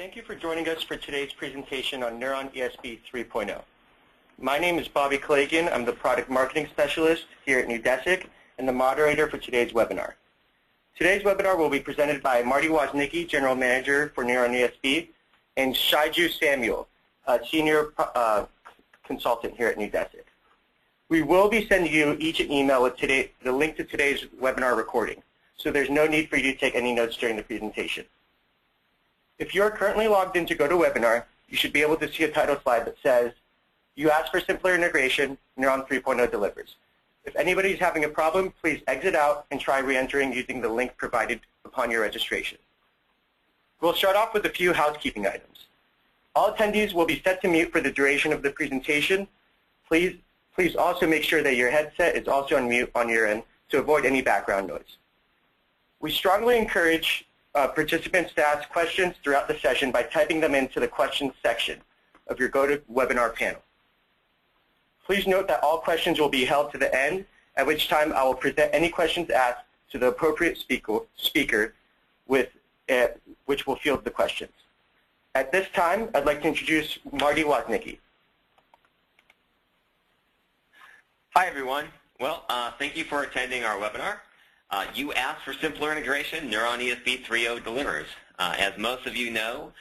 Thank you for joining us for today's presentation on Neuron ESB 3.0. My name is Bobby Claygan. I'm the Product Marketing Specialist here at Neudesic and the moderator for today's webinar. Today's webinar will be presented by Marty Woznicki, General Manager for Neuron ESB, and Shaiju Samuel, a Senior Consultant here at Neudesic. We will be sending you each an email with the link to today's webinar recording, so there's no need for you to take any notes during the presentation. If you are currently logged in to GoToWebinar, you should be able to see a title slide that says, "You asked for simpler integration, Neuron 3.0 delivers." If anybody is having a problem, please exit out and try re-entering using the link provided upon your registration. We'll start off with a few housekeeping items. All attendees will be set to mute for the duration of the presentation. Please also make sure that your headset is also on mute on your end to avoid any background noise. We strongly encourage participants to ask questions throughout the session by typing them into the questions section of your GoToWebinar panel. Please note that all questions will be held to the end, at which time I will present any questions asked to the appropriate speaker which will field the questions. At this time, I'd like to introduce Marty Woznicki. Hi, everyone. Well, thank you for attending our webinar. You asked for simpler integration. Neuron ESB 3.0 delivers. As most of you know,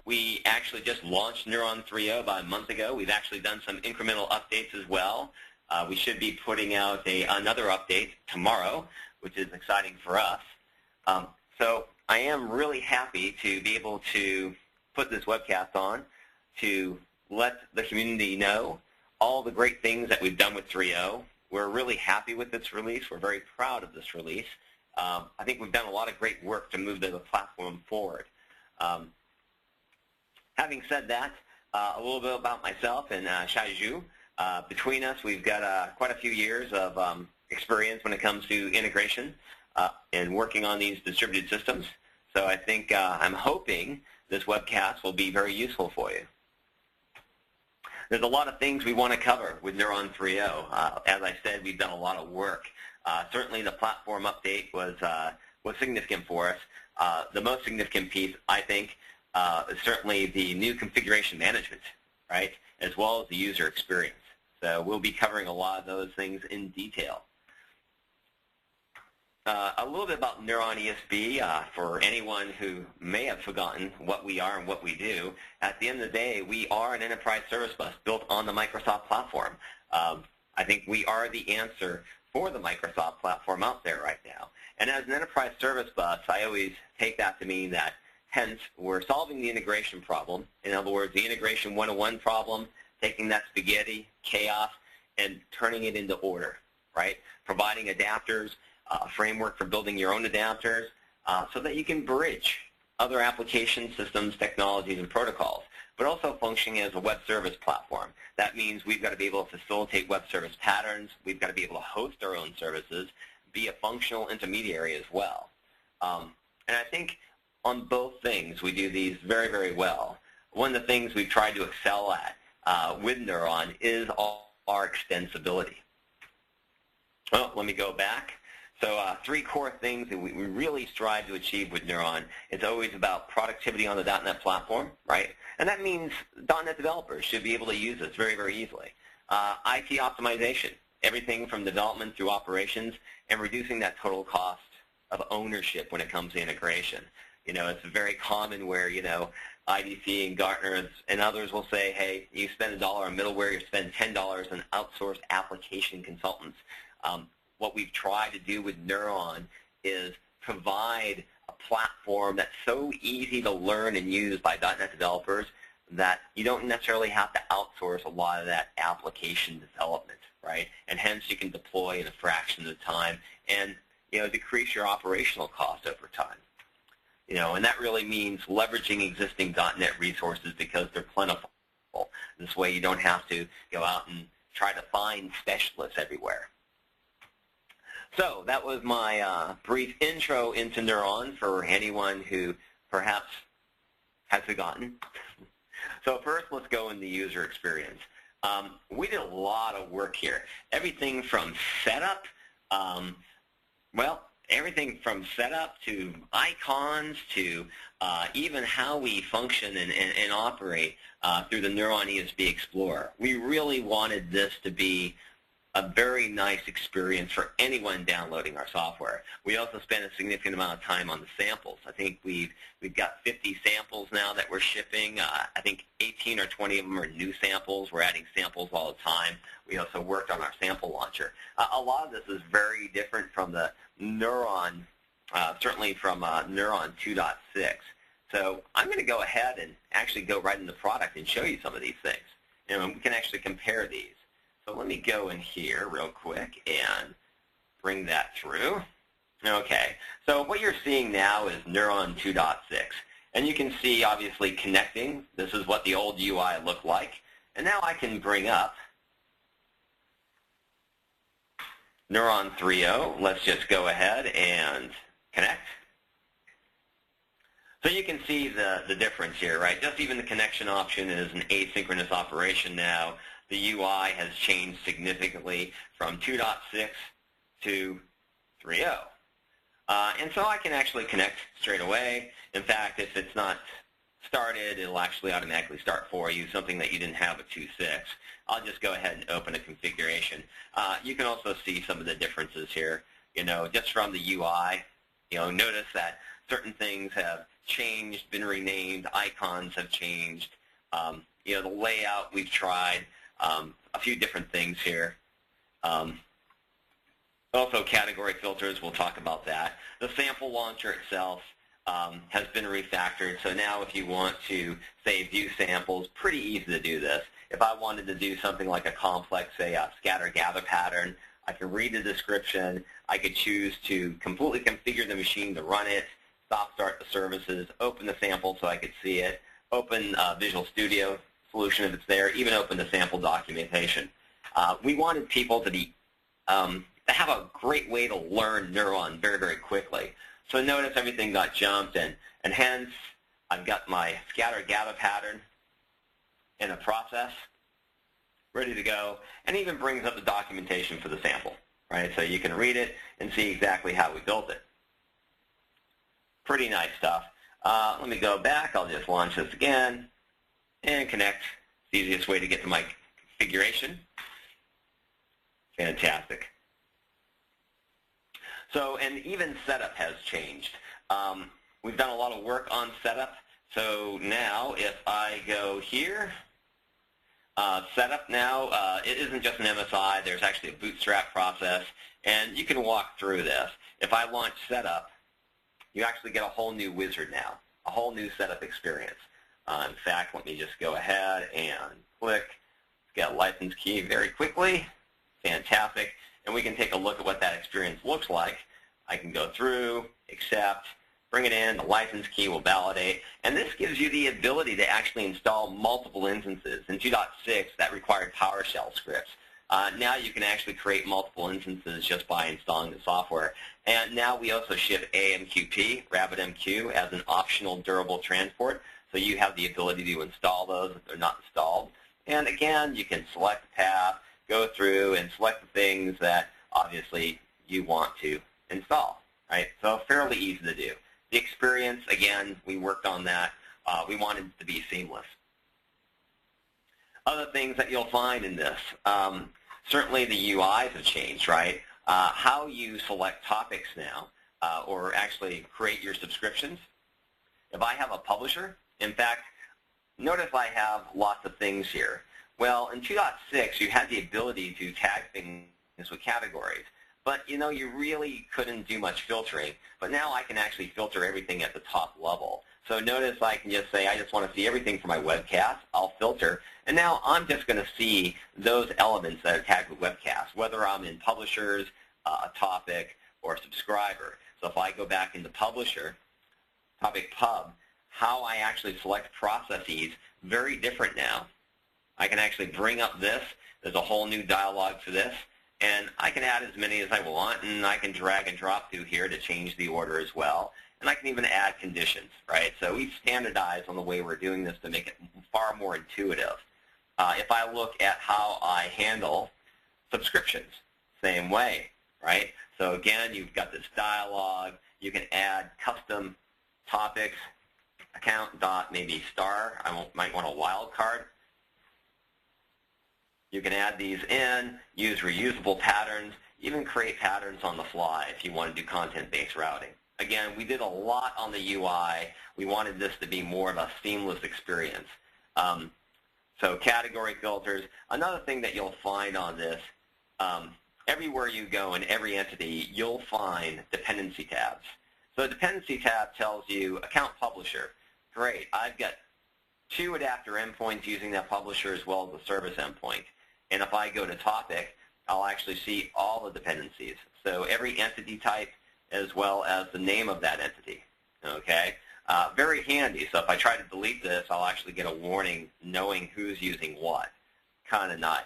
we actually just launched Neuron 3.0 about a month ago. We've actually done some incremental updates as well. We should be putting out another update tomorrow, which is exciting for us. So I am really happy to be able to put this webcast on to let the community know all the great things that we've done with 3.0. We're really happy with this release. We're very proud of this release. I think we've done a lot of great work to move the platform forward. Having said that, a little bit about myself and Shaiju. Between us, we've got quite a few years of experience when it comes to integration and working on these distributed systems. So I think I'm hoping this webcast will be very useful for you. There's a lot of things we want to cover with Neuron 3.0. As I said, we've done a lot of work. Certainly the platform update was significant for us. The most significant piece, I think, is certainly the new configuration management, right, as well as the user experience. So we'll be covering a lot of those things in detail. A little bit about Neuron ESB for anyone who may have forgotten what we are and what we do. At the end of the day, we are an enterprise service bus built on the Microsoft platform. I think we are the answer for the Microsoft platform out there right now. And as an enterprise service bus, I always take that to mean that, hence, we're solving the integration problem. In other words, the integration 101 problem, taking that spaghetti, chaos, and turning it into order, right? Providing adapters, a framework for building your own adapters so that you can bridge other application systems, technologies, and protocols, but also functioning as a web service platform. That means we've got to be able to facilitate web service patterns. We've got to be able to host our own services, be a functional intermediary as well. And I think on both things, we do these very, very well. One of the things we've tried to excel at with Neuron is our extensibility. Well, let me go back. So three core things that we really strive to achieve with Neuron. It's always about productivity on the .NET platform, right? And that means .NET developers should be able to use this very, very easily. IT optimization, everything from development through operations, and reducing that total cost of ownership when it comes to integration. You know, it's very common where, you know, IDC and Gartner and others will say, hey, you spend $1 on middleware, you spend $10 on outsourced application consultants. What we've tried to do with Neuron is provide a platform that's so easy to learn and use by .NET developers that you don't necessarily have to outsource a lot of that application development, right? And hence you can deploy in a fraction of the time and, you know, decrease your operational cost over time. You know, and that really means leveraging existing .NET resources because they're plentiful. This way you don't have to go out and try to find specialists everywhere. So that was my brief intro into Neuron for anyone who perhaps has forgotten. So first, let's go in the user experience. We did a lot of work here. Everything from setup, well, everything from setup to icons to even how we function and operate through the Neuron ESB Explorer. We really wanted this to be a very nice experience for anyone downloading our software. We also spent a significant amount of time on the samples. I think we've got 50 samples now that we're shipping. I think 18 or 20 of them are new samples. We're adding samples all the time. We also worked on our sample launcher. A lot of this is very different from the Neuron, certainly from Neuron 2.6. So I'm going to go ahead and actually go right in the product and show you some of these things. And we can actually compare these. So let me go in here real quick and bring that through. Okay, so what you're seeing now is Neuron 2.6. And you can see, obviously, connecting. This is what the old UI looked like. And now I can bring up Neuron 3.0. Let's just go ahead and connect. So you can see the difference here, right? Just even the connection option is an asynchronous operation now. The UI has changed significantly from 2.6 to 3.0. And so I can actually connect straight away. In fact, if it's not started, it'll actually automatically start for you, something that you didn't have with 2.6. I'll just go ahead and open a configuration. You can also see some of the differences here. Just from the UI, notice that certain things have changed, been renamed, icons have changed. The layout we've tried. A few different things here. Also category filters, we'll talk about that. The sample launcher itself has been refactored, so now if you want to, say, view samples, pretty easy to do this. If I wanted to do something like a complex, say, a scatter-gather pattern, I can read the description. I could choose to completely configure the machine to run it, start the services, open the sample so I could see it, open Visual Studio solution if it's there, even open the sample documentation. We wanted people to have a great way to learn Neuron very, very quickly. So notice everything got jumped, and hence I've got my scatter-gather pattern in a process ready to go, and even brings up the documentation for the sample, right? So you can read it and see exactly how we built it. Pretty nice stuff. Let me go back. I'll just launch this again and connect. It's the easiest way to get to my configuration. Fantastic. So, and even setup has changed. We've done a lot of work on setup. So now if I go here, setup now, it isn't just an MSI. There's actually a bootstrap process, and you can walk through this. If I launch setup, you actually get a whole new wizard now, a whole new setup experience. In fact, let me just go ahead and click, get a license key very quickly. Fantastic. And we can take a look at what that experience looks like. I can go through, accept, bring it in, the license key will validate, and this gives you the ability to actually install multiple instances. In 2.6, that required PowerShell scripts. Now you can actually create multiple instances just by installing the software. And now we also ship AMQP, RabbitMQ, as an optional durable transport, so you have the ability to install those if they're not installed. And again, you can select the path, go through, and select the things that obviously you want to install, right? So fairly easy to do. The experience, again, we worked on that. We wanted it to be seamless. Other things that you'll find in this, certainly the UIs have changed, right? How you select topics now, or actually create your subscriptions. If I have a publisher, in fact, notice I have lots of things here. Well, in 2.6, you had the ability to tag things with categories. But, you really couldn't do much filtering. But now I can actually filter everything at the top level. So notice I can just say, I just want to see everything for my webcast. I'll filter. And now I'm just going to see those elements that are tagged with webcast, whether I'm in publishers, a topic, or subscriber. So if I go back into publisher, topic pub, how I actually select processes, very different now. I can actually bring up this. There's a whole new dialog for this. And I can add as many as I want, and I can drag and drop through here to change the order as well. And I can even add conditions, right? So we've standardized on the way we're doing this to make it far more intuitive. If I look at how I handle subscriptions, same way. right? So again, you've got this dialog. You can add custom topics, account dot maybe star. Might want a wildcard. You can add these in, use reusable patterns, even create patterns on the fly if you want to do content-based routing. Again, we did a lot on the UI. We wanted this to be more of a seamless experience. So category filters. Another thing that you'll find on this, everywhere you go in every entity, you'll find dependency tabs. So the dependency tab tells you account publisher. Great, I've got 2 adapter endpoints using that publisher as well as the service endpoint. And if I go to topic, I'll actually see all the dependencies. So every entity type as well as the name of that entity. Okay? Very handy. So if I try to delete this, I'll actually get a warning knowing who's using what. Kind of nice.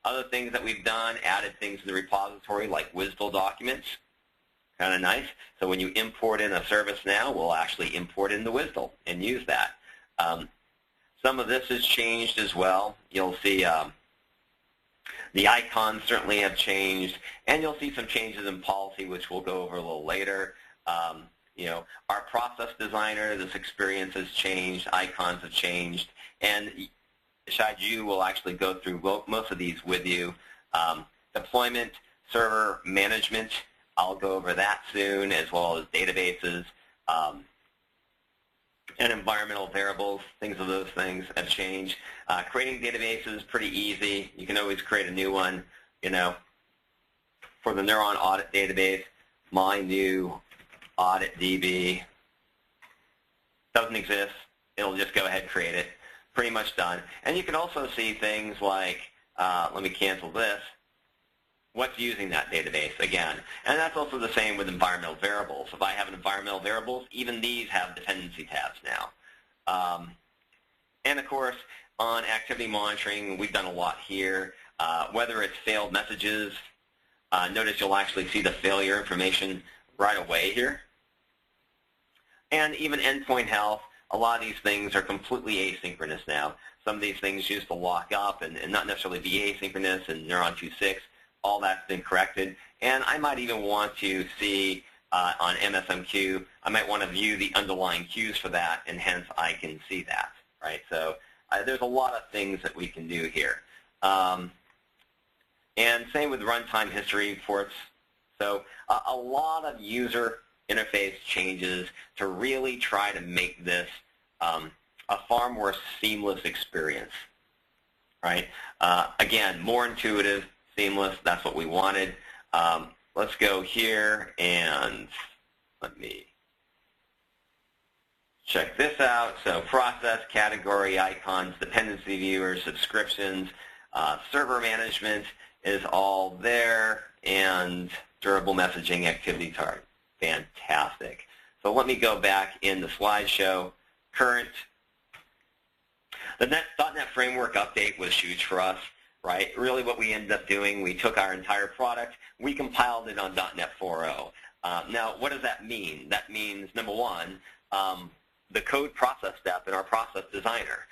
Other things that we've done, added things in the repository like WSDL documents. Kind of nice. So when you import in a service now, we'll actually import in the WSDL and use that. Some of this has changed as well. You'll see the icons certainly have changed, and you'll see some changes in policy, which we'll go over a little later. You know, our process designer, this experience has changed, icons have changed, and Shaiju will actually go through most of these with you. Deployment, server management, I'll go over that soon, as well as databases, and environmental variables, things of those things have changed. Creating databases, pretty easy. You can always create a new one, you know. For the Neuron audit database, my new audit DB doesn't exist. It'll just go ahead and create it. Pretty much done. And you can also see things like, let me cancel this, what's using that database again. And that's also the same with environmental variables. If I have an environmental variables, even these have dependency tabs now. And of course, on activity monitoring, we've done a lot here. Whether it's failed messages, notice you'll actually see the failure information right away here. And even endpoint health, a lot of these things are completely asynchronous now. Some of these things used to lock up and not necessarily be asynchronous in Neuron 2.6. All that's been corrected. And I might even want to see on MSMQ, I might want to view the underlying queues for that, and hence I can see that, right? So there's a lot of things that we can do here. And same with runtime history reports. So a lot of user interface changes to really try to make this a far more seamless experience, right? Again, more intuitive, seamless, that's what we wanted. Let's go here and let me check this out. So process, category, icons, dependency viewers, subscriptions, server management is all there, and durable messaging activity chart. Fantastic. So let me go back in the slideshow. Current. The .NET Framework update was huge for us, right? Really what we ended up doing, we took our entire product, we compiled it on .NET 4.0. Now, what does that mean? That means, number one, the code process step in our process designer.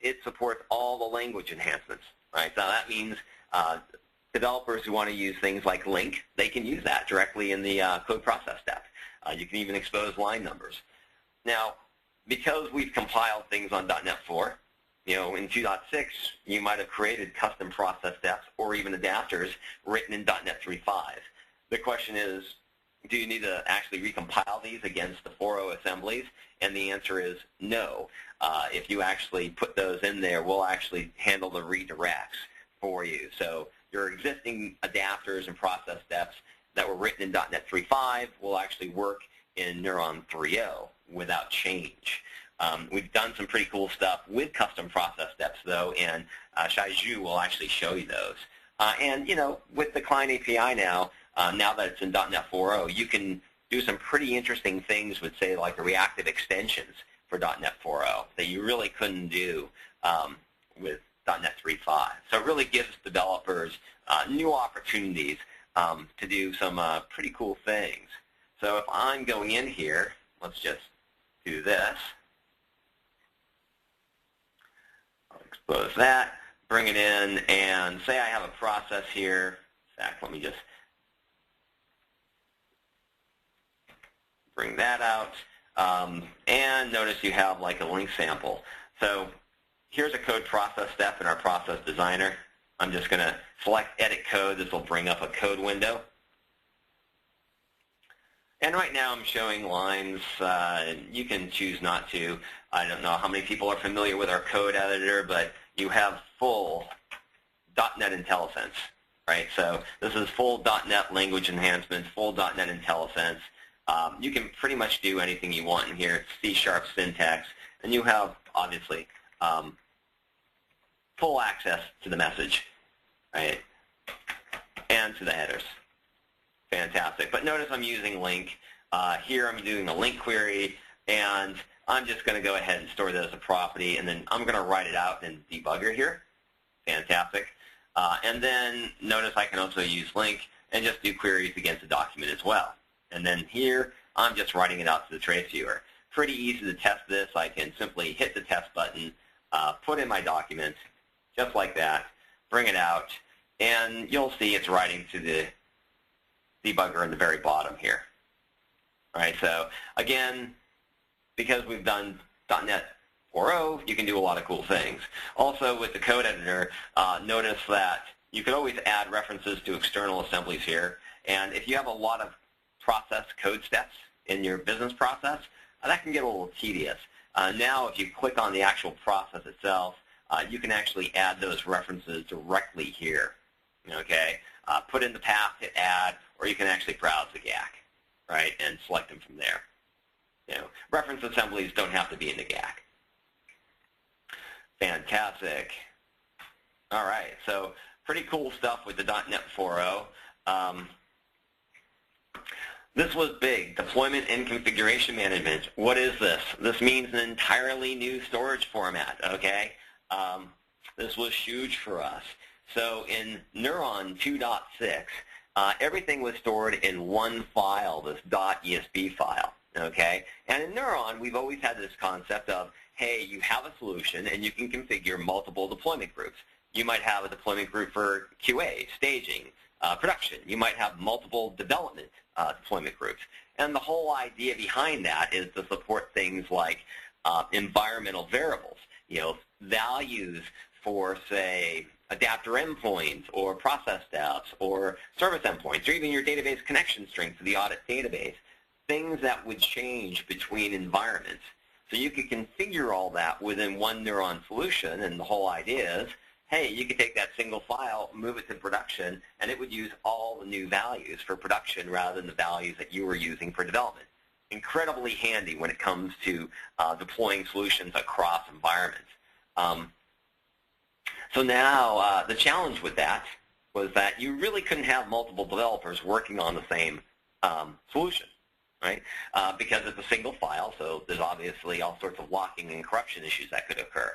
It supports all the language enhancements, right? So that means developers who want to use things like link, they can use that directly in the code process step. You can even expose line numbers. Now, because we've compiled things on .NET 4, you know, in 2.6, you might have created custom process steps or even adapters written in .NET 3.5. The question is, do you need to actually recompile these against the 4.0 assemblies? And the answer is no. If you actually put those in there, we'll actually handle the redirects for you. So your existing adapters and process steps that were written in .NET 3.5 will actually work in Neuron 3.0 without change. We've done some pretty cool stuff with custom process steps, though, and Shaiju will actually show you those. And, you know, with the client API now, now that it's in .NET 4.0, you can do some pretty interesting things with, say, like the reactive extensions for .NET 4.0 that you really couldn't do with .NET 3.5. So it really gives developers new opportunities to do some pretty cool things. So if I'm going in here, let's just do this. I'll expose that, bring it in, and say I have a process here. In fact, let me just bring that out. And notice you have like a link sample. So here's a code process step in our process designer. I'm just going to select edit code. This will bring up a code window. And right now I'm showing lines. You can choose not to. I don't know how many people are familiar with our code editor, but you have full .NET IntelliSense, right? So this is full .NET language enhancements, full .NET IntelliSense. You can pretty much do anything you want in here. It's C# syntax, and you have, obviously, full access to the message, right, and to the headers. Fantastic. But notice I'm using link. Here I'm doing a link query, and I'm just going to go ahead and store that as a property, and then I'm going to write it out in debugger here. Fantastic. And then notice I can also use link and just do queries against the document as well. And then here I'm just writing it out to the trace viewer. Pretty easy to test this. I can simply hit the test button, put in my document, just like that, bring it out, and you'll see it's writing to the debugger in the very bottom here. All right, so again, because we've done .NET 4.0, you can do a lot of cool things. Also, with the code editor, notice that you can always add references to external assemblies here. And if you have a lot of process code steps in your business process, that can get a little tedious. Now, if you click on the actual process itself, you can actually add those references directly here. Okay, put in the path, hit add, or you can actually browse the GAC, right, and select them from there. Reference assemblies don't have to be in the GAC. Fantastic. All right, so pretty cool stuff with the .NET 4.0. This was big, deployment and configuration management. What is this? This means an entirely new storage format, okay? This was huge for us. So in Neuron 2.6, everything was stored in one file, this .esb file, okay? And in Neuron, we've always had this concept of, hey, you have a solution and you can configure multiple deployment groups. You might have a deployment group for QA, staging, production. You might have multiple development deployment groups. And the whole idea behind that is to support things like environmental variables, values for, say, adapter endpoints or process steps or service endpoints or even your database connection string to the audit database, things that would change between environments. So you could configure all that within one Neuron solution, and the whole idea is, hey, you could take that single file, move it to production, and it would use all the new values for production rather than the values that you were using for development. Incredibly handy when it comes to deploying solutions across environments. So now the challenge with that was that you really couldn't have multiple developers working on the same solution, right? Because it's a single file, so there's obviously all sorts of locking and corruption issues that could occur.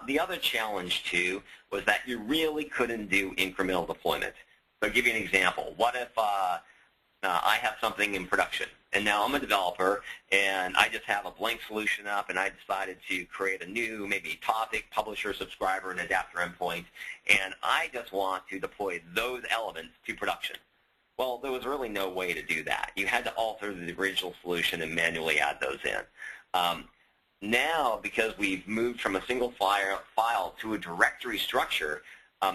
The other challenge, too, was that you really couldn't do incremental deployment. So I'll give you an example. What if I have something in production, and now I'm a developer, and I just have a blank solution up, and I decided to create a new, maybe topic, publisher, subscriber, and adapter endpoint, and I just want to deploy those elements to production. Well, there was really no way to do that. You had to alter the original solution and manually add those in. Now, because we've moved from a single file to a directory structure,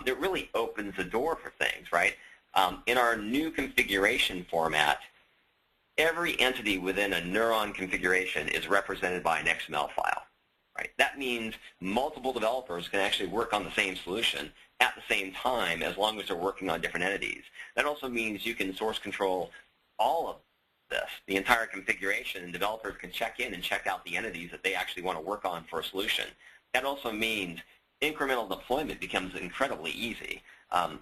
it really opens the door for things, right? In our new configuration format, every entity within a Neuron configuration is represented by an XML file, right? That means multiple developers can actually work on the same solution at the same time as long as they're working on different entities. That also means you can source control all of this, the entire configuration, and developers can check in and check out the entities that they actually want to work on for a solution. That also means incremental deployment becomes incredibly easy.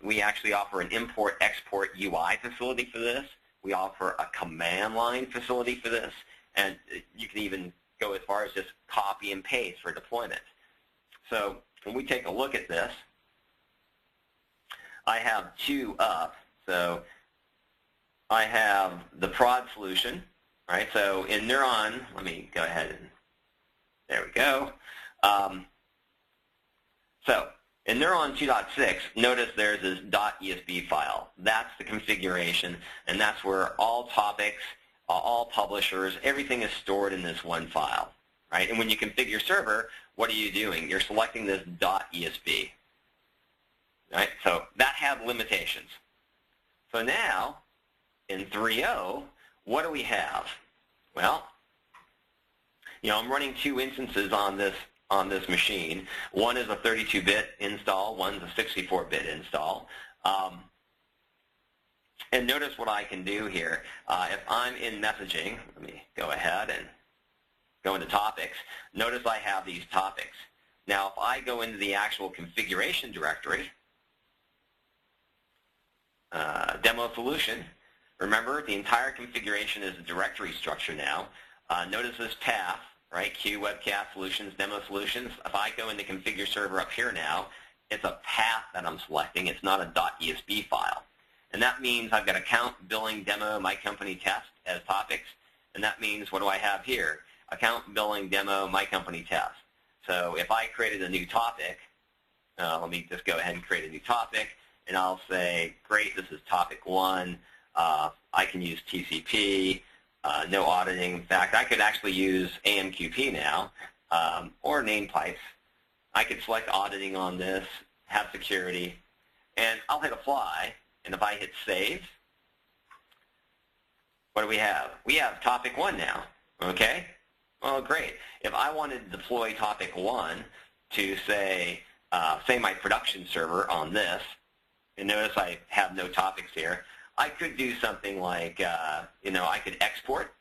We actually offer an import-export UI facility for this. We offer a command line facility for this, and you can even go as far as just copy and paste for deployment. So when we take a look at this, I have two up. So I have the prod solution, right? So in Neuron, let me go ahead and, there we go. So in Neuron 2.6, notice there's this .esb file. That's the configuration, and that's where all topics, all publishers, everything is stored in this one file, right? And when you configure server, what are you doing? You're selecting this .esb, right? So that had limitations. So now, in 3.0, what do we have? Well, I'm running two instances on this machine. One is a 32-bit install, one's a 64-bit install. And notice what I can do here. If I'm in messaging, let me go ahead and go into topics. Notice I have these topics. Now, if I go into the actual configuration directory, demo solution, remember the entire configuration is a directory structure now. Notice this path, right? Q, webcast solutions, demo solutions. If I go into configure server up here now, it's a path that I'm selecting. It's not a .esb file. And that means I've got account, billing, demo, my company test as topics. And that means, what do I have here? Account, billing, demo, my company test. So if I created a new topic, let me just go ahead and create a new topic, and I'll say, great, this is topic 1. I can use TCP, no auditing. In fact, I could actually use AMQP now, or name pipes. I could select auditing on this, have security, and I'll hit apply. And if I hit save, what do we have? We have topic 1 now, okay? Well, great. If I wanted to deploy topic 1 to, say my production server on this, and notice I have no topics here, I could do something like, I could export,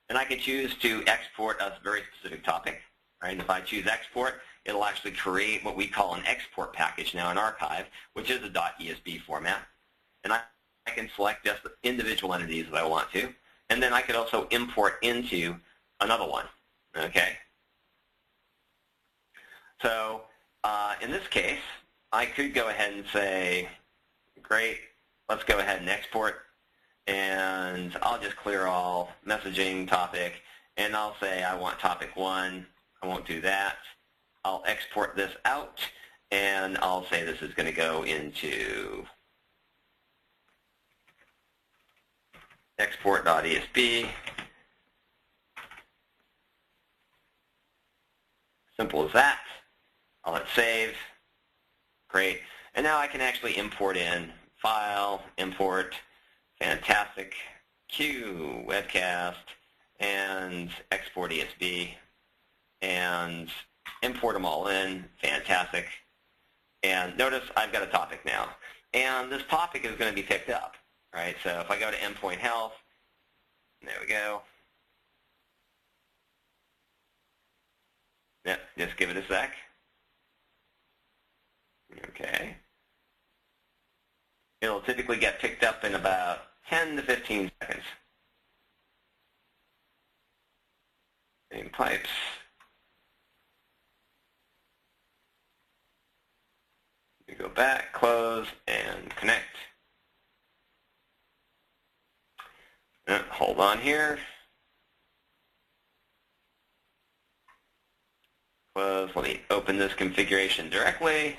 and I could choose to export a very specific topic, right? And if I choose export, it'll actually create what we call an export package now in Archive, which is a .esb format. And I can select just the individual entities that I want to. And then I could also import into another one, okay? So in this case, I could go ahead and say, great, let's go ahead and export. And I'll just clear all messaging topic. And I'll say I want topic 1. I won't do that. I'll export this out, and I'll say this is going to go into export.esb. Simple as that. I'll hit save. Great. And now I can actually import in file, import, fantastic, Q, webcast, and export ESB, and import them all in, fantastic. And notice I've got a topic now. And this topic is going to be picked up, right? So if I go to endpoint health, there we go. Yep, just give it a sec. Okay. It'll typically get picked up in about 10 to 15 seconds. Name pipes. We go back, close, and connect. Hold on here. Close. Let me open this configuration directly.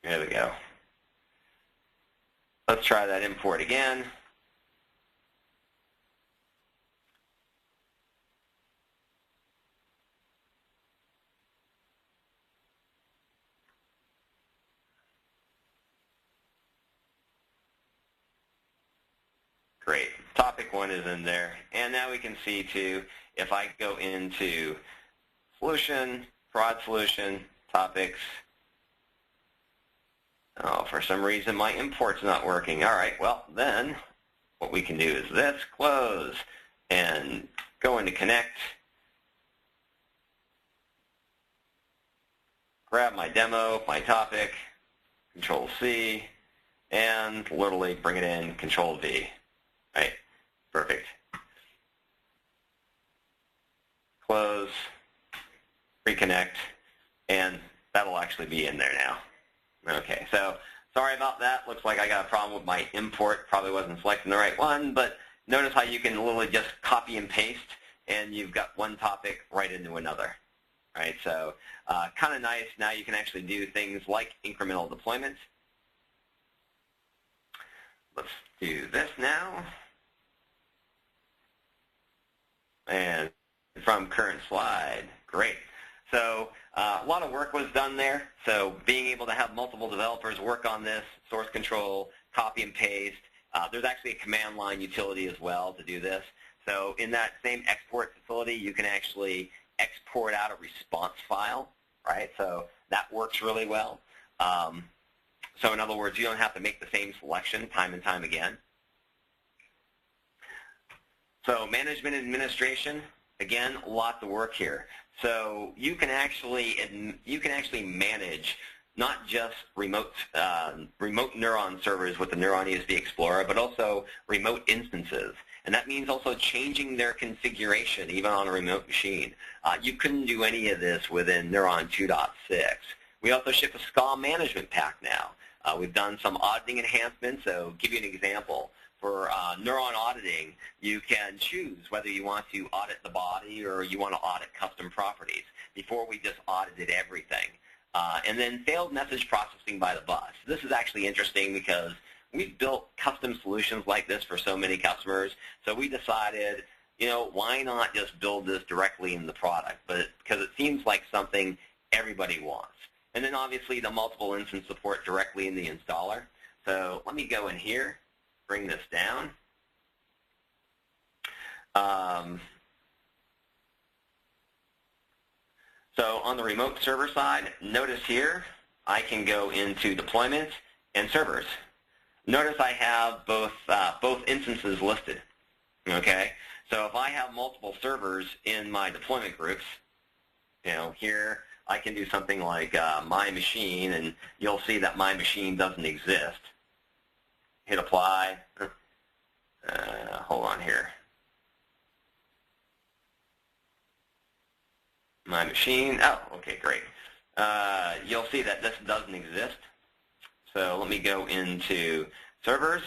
There we go. Let's try that import again. Great. Topic 1 is in there. And now we can see, too, if I go into solution, prod solution, topics. Oh, for some reason my import's not working. All right, well, then what we can do is this, close, and go into connect. Grab my demo, my topic, Control-C, and literally bring it in, Control-V. Right, perfect. Close, reconnect, and that'll actually be in there now. Okay, so sorry about that. Looks like I got a problem with my import. Probably wasn't selecting the right one, but notice how you can literally just copy and paste, and you've got one topic right into another. right? So kind of nice. Now you can actually do things like incremental deployments. Let's do this now. And from current slide, great. So a lot of work was done there. So being able to have multiple developers work on this, source control, copy and paste. There's actually a command line utility as well to do this. So in that same export facility, you can actually export out a response file, right? So that works really well. So in other words, you don't have to make the same selection time and time again. So management and administration, again, lots of work here. So you can actually manage not just remote Neuron servers with the Neuron ESB Explorer, but also remote instances. And that means also changing their configuration, even on a remote machine. You couldn't do any of this within Neuron 2.6. We also ship a SCA management pack now. We've done some auditing enhancements. So give you an example. For Neuron auditing, you can choose whether you want to audit the body or you want to audit custom properties. Before, we just audited everything. And then failed message processing by the bus. This is actually interesting because we've built custom solutions like this for so many customers. So we decided, you know, why not just build this directly in the product? But because it seems like something everybody wants. And then obviously the multiple instance support directly in the installer. So let me go in here, bring this down. So on the remote server side, notice here I can go into deployments and servers. Notice I have both instances listed. Okay, so if I have multiple servers in my deployment groups, you know, here I can do something like my machine, and you'll see that my machine doesn't exist. Hit apply. Hold on here. My machine. Oh, okay, great. You'll see that this doesn't exist. So let me go into servers.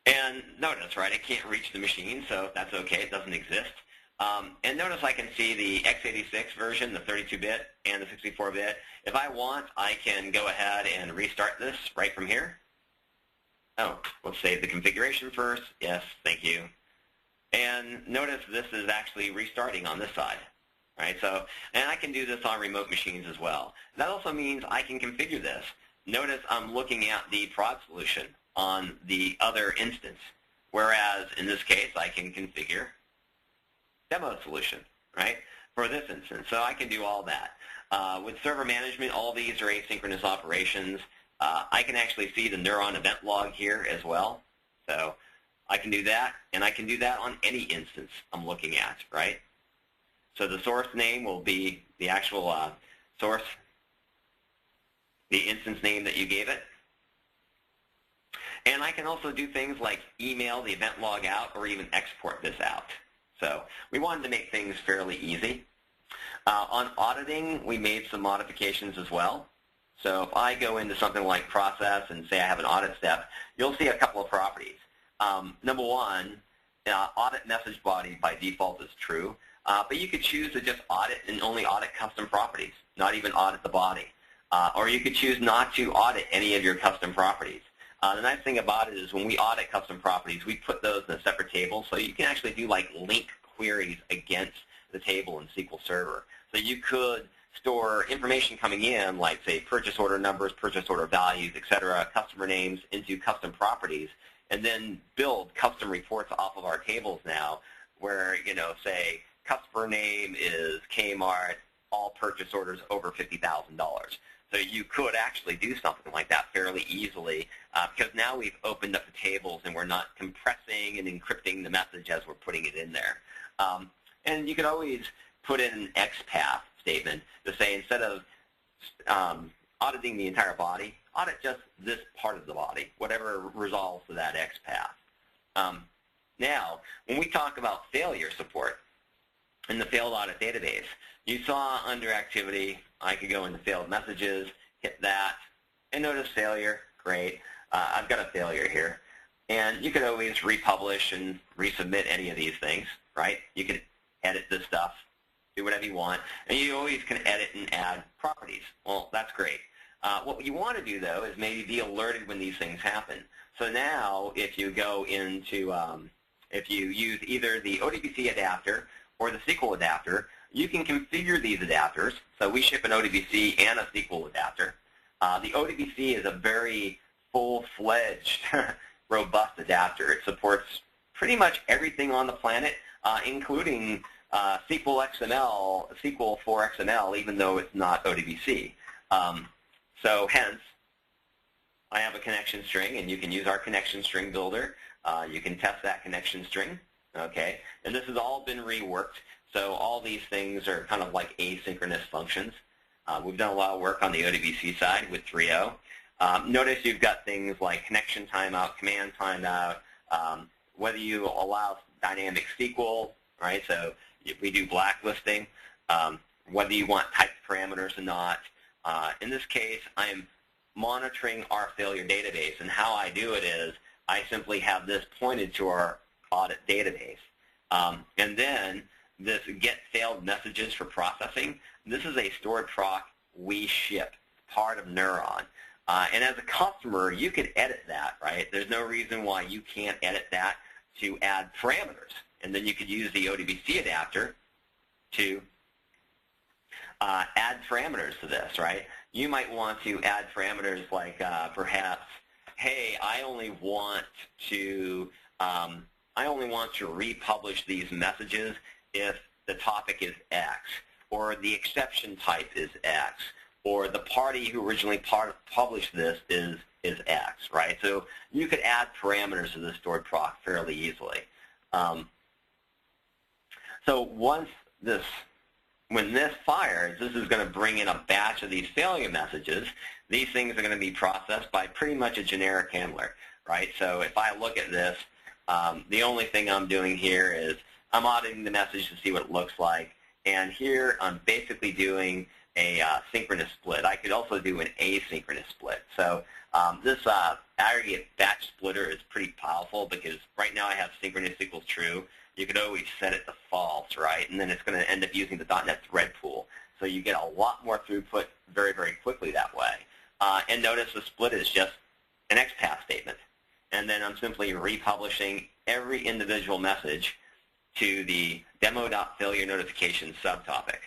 And notice, right, I can't reach the machine, so that's okay. It doesn't exist. And notice I can see the x86 version, the 32-bit, and the 64-bit. If I want, I can go ahead and restart this right from here. Oh, let's save the configuration first. Yes, thank you. And notice this is actually restarting on this side. Right? So, and I can do this on remote machines as well. That also means I can configure this. Notice I'm looking at the prod solution on the other instance, whereas in this case I can configure demo solution, right, for this instance. So I can do all that. With server management, all these are asynchronous operations. I can actually see the Neuron event log here as well. So I can do that, and I can do that on any instance I'm looking at, right? So the source name will be the actual source, the instance name that you gave it. And I can also do things like email the event log out or even export this out. So we wanted to make things fairly easy. On auditing, we made some modifications as well. So if I go into something like process and say I have an audit step, you'll see a couple of properties. Number one, audit message body by default is true. But you could choose to just audit and only audit custom properties, not even audit the body. Or you could choose not to audit any of your custom properties. The nice thing about it is when we audit custom properties, we put those in a separate table, so you can actually do like link queries against the table in SQL Server. So you could store information coming in, like say purchase order numbers, purchase order values, etc., customer names into custom properties, and then build custom reports off of our tables now, where, you know, say customer name is Kmart, all purchase orders over $50,000. So you could actually do something like that fairly easily because now we've opened up the tables and we're not compressing and encrypting the message as we're putting it in there. And you could always put in an XPath statement to say instead of auditing the entire body, audit just this part of the body, whatever resolves to that XPath. Now, when we talk about failure support in the failed audit database, you saw under activity, I could go into failed messages, hit that, and notice failure. Great. I've got a failure here. And you could always republish and resubmit any of these things, right? You could edit this stuff do whatever you want, and you always can edit and add properties. Well, that's great. What you want to do, though, is maybe be alerted when these things happen. So now, if you go into, if you use either the ODBC adapter or the SQL adapter, you can configure these adapters. So we ship an ODBC and a SQL adapter. The ODBC is a very full-fledged, robust adapter. It supports pretty much everything on the planet, including SQL XML, SQL for XML, even though it's not ODBC. So hence, I have a connection string, and you can use our connection string builder. You can test that connection string, okay? And this has all been reworked, so all these things are kind of like asynchronous functions. We've done a lot of work on the ODBC side with 3.0. Notice you've got things like connection timeout, command timeout, whether you allow dynamic SQL, right? So if we do blacklisting, whether you want type parameters or not. In this case, I'm monitoring our failure database, and how I do it is I simply have this pointed to our audit database. And then this get failed messages for processing, this is a stored proc we ship, part of Neuron. And as a customer, you could edit that, right? There's no reason why you can't edit that to add parameters. And then you could use the ODBC adapter to add parameters to this, right? You might want to add parameters like perhaps, hey, I only want to republish these messages if the topic is X, or the exception type is X, or the party who originally published this is X, right? So you could add parameters to the stored proc fairly easily. So when this fires, this is going to bring in a batch of these failure messages. These things are going to be processed by pretty much a generic handler, right? So if I look at this, the only thing I'm doing here is I'm auditing the message to see what it looks like. And here I'm basically doing a synchronous split. I could also do an asynchronous split. So this aggregate batch splitter is pretty powerful because right now I have synchronous equals true. You could always set it to false, right? And then it's going to end up using the .NET thread pool. So you get a lot more throughput very, very quickly that way. And notice the split is just an XPath statement. And then I'm simply republishing every individual message to the demo.failure notification subtopic.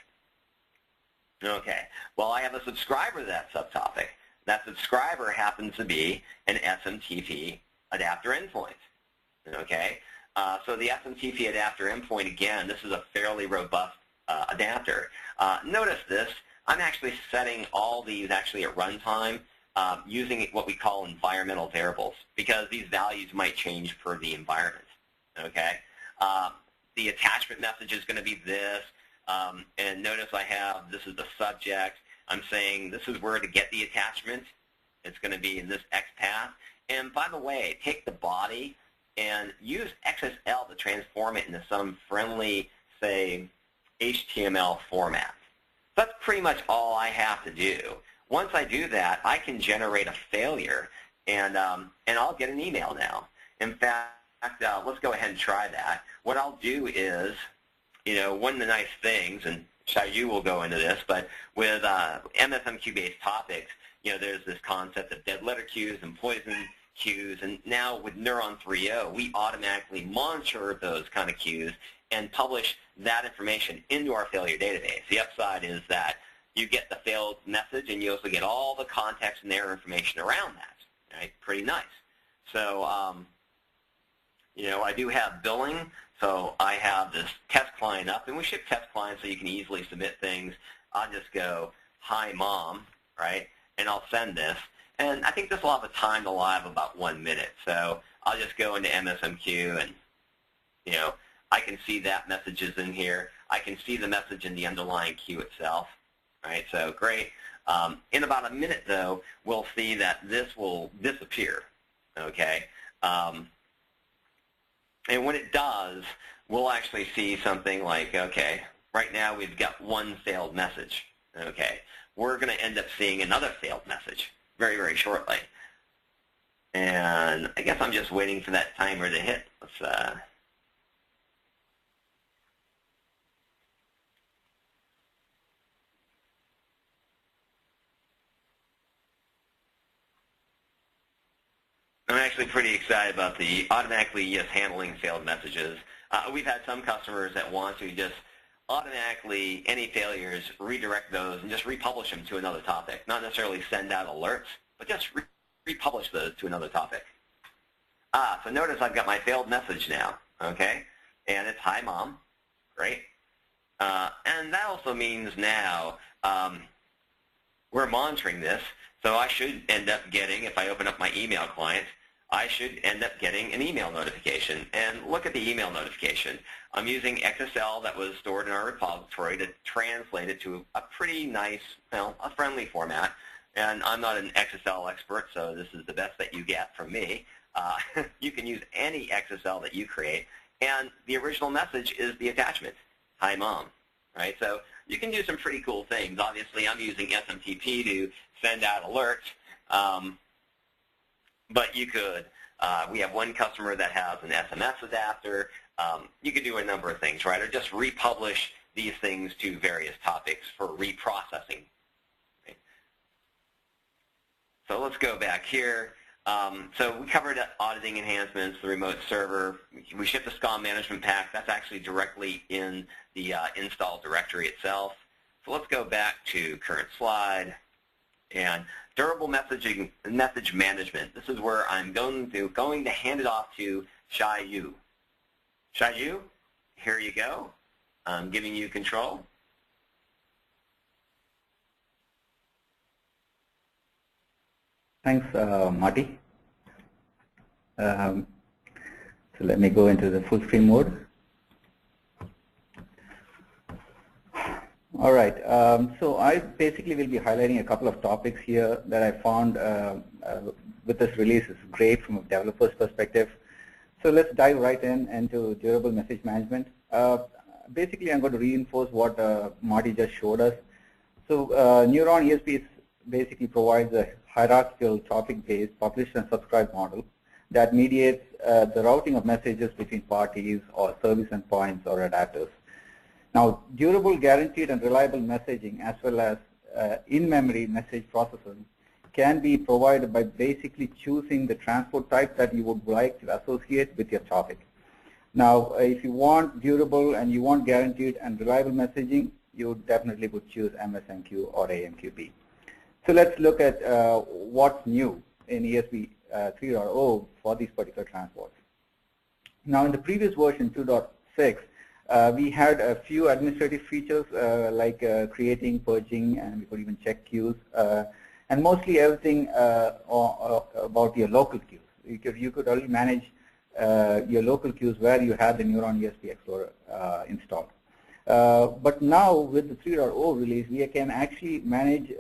Okay, well, I have a subscriber to that subtopic. That subscriber happens to be an SMTP adapter endpoint. Okay, so the SMTP adapter endpoint, again, this is a fairly robust adapter. Notice this, I'm actually setting all these actually at runtime using what we call environmental variables because these values might change per the environment. Okay, the attachment message is going to be this. And notice I have, this is the subject. I'm saying this is where to get the attachment. It's going to be in this XPath. And by the way, take the body and use XSL to transform it into some friendly, say, HTML format. That's pretty much all I have to do. Once I do that, I can generate a failure, and I'll get an email now. In fact, let's go ahead and try that. What I'll do is, you know, one of the nice things, and Shaiju will go into this, but with MSMQ-based topics, you know, there's this concept of dead letter queues and poison queues, and now with Neuron 3.0, we automatically monitor those kind of queues and publish that information into our failure database. The upside is that you get the failed message, and you also get all the context and error information around that. Right? Pretty nice. So, you know, I do have billing. So I have this test client up, and we ship test clients so you can easily submit things. I'll just go, hi, mom, right? And I'll send this. And I think this will have a time to live about 1 minute. So I'll just go into MSMQ, and, you know, I can see that message is in here. I can see the message in the underlying queue itself, right? So great. In about a minute, though, we'll see that this will disappear, okay? And when it does, we'll actually see something like, okay, right now we've got one failed message. Okay, we're going to end up seeing another failed message very, very shortly. And I guess I'm just waiting for that timer to hit. Let's, actually pretty excited about the automatically handling failed messages. We've had some customers that want to just automatically, any failures, redirect those and just republish them to another topic. Not necessarily send out alerts, but just republish those to another topic. So notice I've got my failed message now, okay? And it's, hi, Mom. Great. And that also means now we're monitoring this, so I should end up getting, if I open up my email client, I should end up getting an email notification. And look at the email notification. I'm using XSL that was stored in our repository to translate it to a pretty nice, a friendly format. And I'm not an XSL expert, so this is the best that you get from me. You can use any XSL that you create, and the original message is the attachment, hi, Mom. Right? So you can do some pretty cool things. Obviously, I'm using SMTP to send out alerts. But you could, we have one customer that has an SMS adapter. You could do a number of things, right? Or just republish these things to various topics for reprocessing. Right? So let's go back here. So we covered auditing enhancements, the remote server. We shipped the SCOM management pack. That's actually directly in the install directory itself. So let's go back to current slide. And durable message management. This is where I'm going to hand it off to Shai-Yu. Shai-Yu, here you go. I'm giving you control. Thanks, Marty. So let me go into the full screen mode. All right, so I basically will be highlighting a couple of topics here that I found with this release is great from a developer's perspective. So let's dive right into durable message management. Basically, I'm going to reinforce what Marty just showed us. So Neuron ESB basically provides a hierarchical topic-based publish and subscribe model that mediates the routing of messages between parties or service endpoints or adapters. Now, durable, guaranteed, and reliable messaging, as well as in-memory message processing, can be provided by basically choosing the transport type that you would like to associate with your topic. Now, if you want durable and you want guaranteed and reliable messaging, you definitely would choose MSMQ or AMQP. So let's look at what's new in ESB 3.0 for these particular transports. Now, in the previous version 2.6, we had a few administrative features like creating, purging, and we could even check queues, and mostly everything about your local queues. You could only manage your local queues where you had the Neuron ESB Explorer installed. But now with the 3.0 release, we can actually manage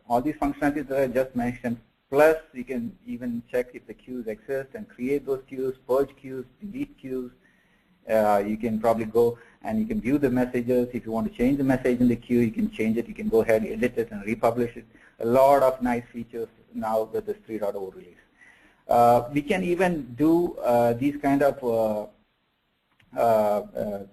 all these functionalities that I just mentioned. Plus, you can even check if the queues exist and create those queues, purge queues, delete queues. You can probably go and you can view the messages. If you want to change the message in the queue, you can change it. You can go ahead, edit it, and republish it. A lot of nice features now with this 3.0 release. We can even do these kind of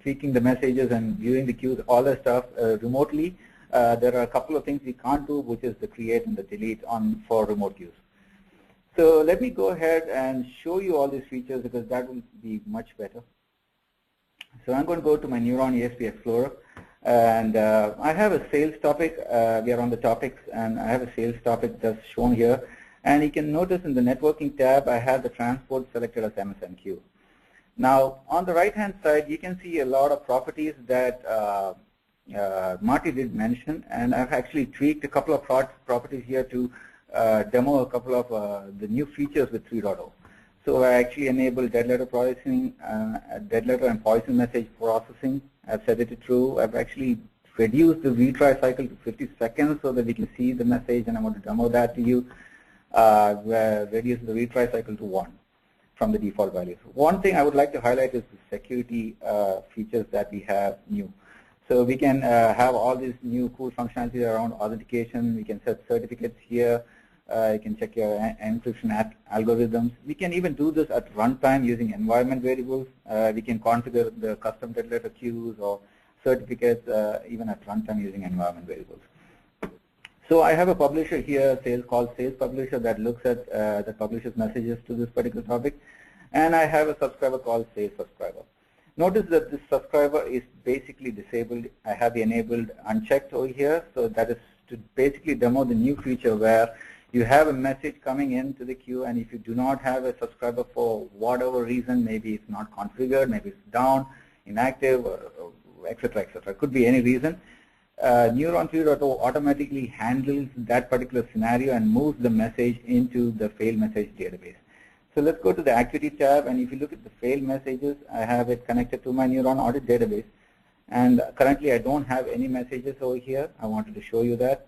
tweaking the messages and viewing the queues, all that stuff remotely. There are a couple of things we can't do, which is the create and the delete for remote queues. So let me go ahead and show you all these features because that will be much better. So I'm going to go to my Neuron ESB Explorer, and I have a sales topic. We are on the topics, and I have a sales topic just shown here. And you can notice in the networking tab, I have the transport selected as MSMQ. Now, on the right-hand side, you can see a lot of properties that Marty did mention, and I've actually tweaked a couple of properties here to demo a couple of the new features with 3.0. So I actually enabled dead letter processing, dead letter and poison message processing. I've set it to true. I've actually reduced the retry cycle to 50 seconds so that we can see the message, and I want to demo that to you. Reduce the retry cycle to 1 from the default values. One thing I would like to highlight is the security features that we have new. So we can have all these new cool functionality around authentication. We can set certificates here. You can check your encryption algorithms. We can even do this at runtime using environment variables. We can configure the custom dead letter queues or certificates even at runtime using environment variables. So I have a publisher here, called Sales Publisher, that looks at that publishes messages to this particular topic, and I have a subscriber called Sales Subscriber. Notice that this subscriber is basically disabled. I have enabled unchecked over here, so that is to basically demo the new feature where you have a message coming into the queue, and if you do not have a subscriber for whatever reason, maybe it's not configured, maybe it's down, inactive, or etc., etc. It could be any reason. Neuron 3.0 automatically handles that particular scenario and moves the message into the failed message database. So let's go to the activity tab, and if you look at the failed messages, I have it connected to my Neuron audit database. And currently I don't have any messages over here. I wanted to show you that.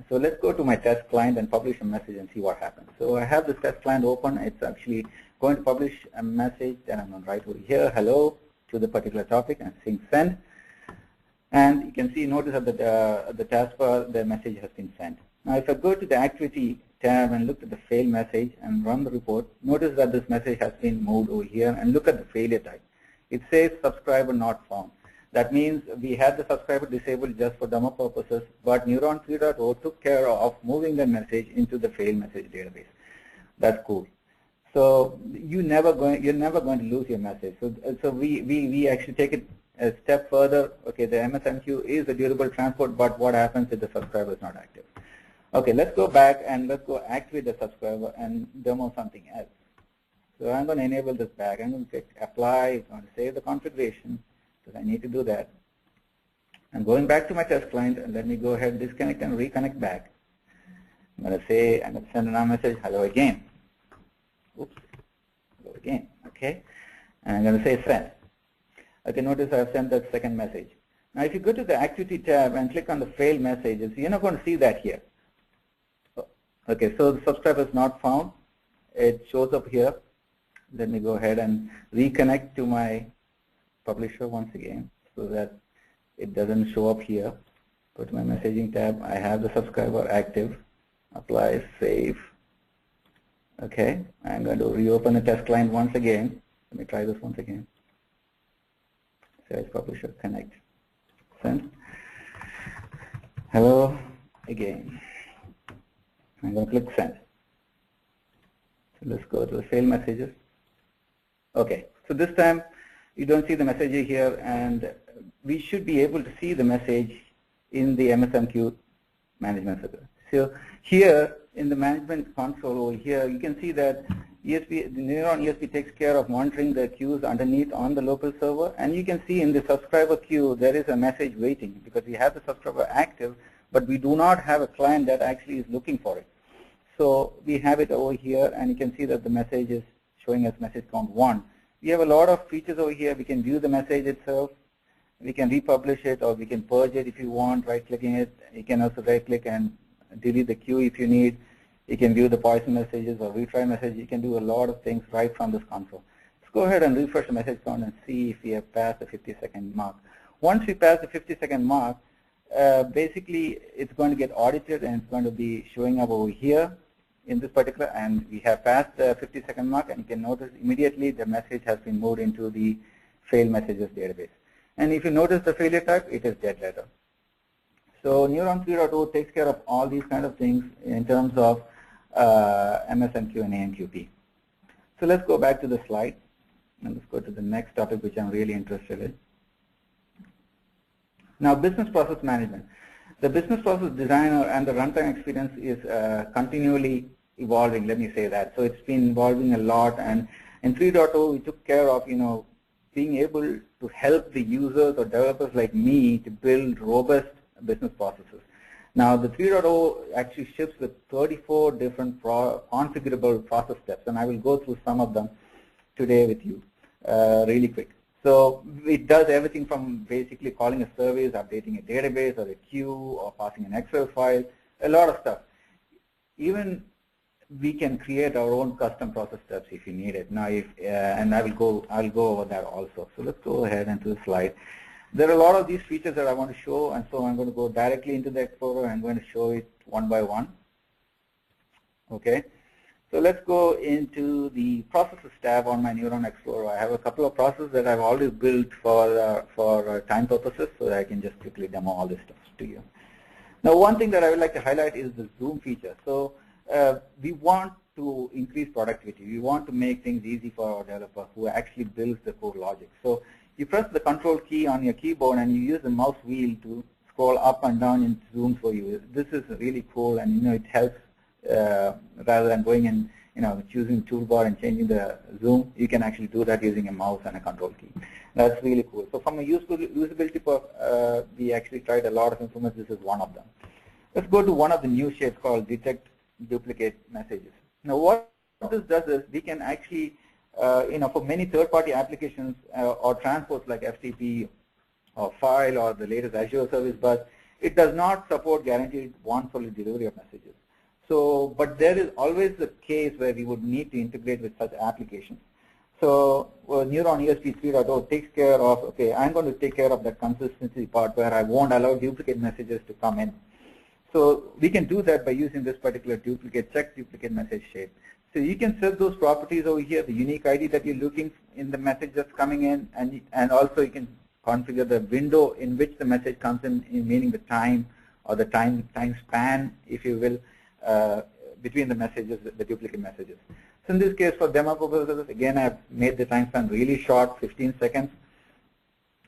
So let's go to my test client and publish a message and see what happens. So I have this test client open. It's actually going to publish a message that I'm going to write over here, hello, to the particular topic, and saying send. And you can see, notice at the taskbar, the message has been sent. Now if I go to the activity tab and look at the fail message and run the report, notice that this message has been moved over here, and look at the failure type. It says subscriber not found. That means we had the subscriber disabled just for demo purposes, but Neuron 3.0 took care of moving the message into the failed message database. That's cool. So you're never going to lose your message. So we actually take it a step further. Okay, the MSMQ is a durable transport, but what happens if the subscriber is not active? Okay, let's go back and let's go activate the subscriber and demo something else. So I'm going to enable this back. I'm going to click apply. I'm going to save the configuration because I need to do that. I'm going back to my test client, and let me go ahead, disconnect and reconnect back. I'm going to send another message, hello again. Oops, hello again. Okay, and I'm going to say send. Okay, notice I've sent that second message. Now if you go to the activity tab and click on the failed messages, you're not going to see that here. Okay, so the subscriber is not found. It shows up here. Let me go ahead and reconnect to my publisher once again so that it doesn't show up here. Go to my messaging tab. I have the subscriber active. Apply, save. Okay, I'm going to reopen the test client once again. Let me try this once again. Sales publisher connect. Send. Hello again. I'm going to click send. So let's go to the failed messages. Okay, so this time you don't see the message here, and we should be able to see the message in the MSMQ management server. So here in the management console over here, you can see that ESB, the Neuron ESB takes care of monitoring the queues underneath on the local server, and you can see in the subscriber queue there is a message waiting because we have the subscriber active, but we do not have a client that actually is looking for it. So we have it over here, and you can see that the message is showing us message count 1. We have a lot of features over here. We can view the message itself. We can republish it, or we can purge it if you want, right-clicking it. You can also right-click and delete the queue if you need. You can view the poison messages or retry messages. You can do a lot of things right from this console. Let's go ahead and refresh the message count and see if we have passed the 50-second mark. Once we pass the 50-second mark, basically it's going to get audited, and it's going to be showing up over here in this particular, and we have passed the 50-second mark, and you can notice immediately the message has been moved into the failed messages database. And if you notice the failure type, it is dead letter. So Neuron 3.0 takes care of all these kind of things in terms of MSMQ and AMQP. So let's go back to the slide, and let's go to the next topic which I'm really interested in. Now, business process management. The business process designer and the runtime experience is continually evolving, let me say that. So it's been evolving a lot, and in 3.0 we took care of, being able to help the users or developers like me to build robust business processes. Now the 3.0 actually ships with 34 different configurable process steps, and I will go through some of them today with you really quick. So it does everything from basically calling a service, updating a database or a queue, or passing an Excel file, a lot of stuff. Even we can create our own custom process steps if you need it. Now, and I'll go over that also. So let's go ahead into the slide. There are a lot of these features that I want to show, and so I'm going to go directly into the Explorer. I'm going to show it one by one. Okay. So let's go into the processes tab on my Neuron Explorer. I have a couple of processes that I've already built for time purposes, so that I can just quickly demo all this stuff to you. Now, one thing that I would like to highlight is the zoom feature. So we want to increase productivity. We want to make things easy for our developer who actually builds the core logic. So you press the control key on your keyboard and you use the mouse wheel to scroll up and down in zoom for you. This is really cool, and it helps rather than going and choosing the toolbar and changing the zoom. You can actually do that using a mouse and a control key. That's really cool. So from a usability, we actually tried a lot of improvements. This is one of them. Let's go to one of the new shapes called detect duplicate messages. Now, what this does is we can actually, for many third-party applications or transports like FTP or file or the latest Azure Service Bus, it does not support guaranteed one-for delivery of messages. So, but there is always a case where we would need to integrate with such applications. So, Neuron ESB 3.0 takes care of, okay, I'm going to take care of that consistency part where I won't allow duplicate messages to come in. So we can do that by using this particular check duplicate message shape. So you can set those properties over here, the unique ID that you're looking in the message that's coming in, and also you can configure the window in which the message comes in, meaning the time or the time span, if you will, between the messages, the duplicate messages. So in this case, for demo purposes, again, I've made the time span really short, 15 seconds.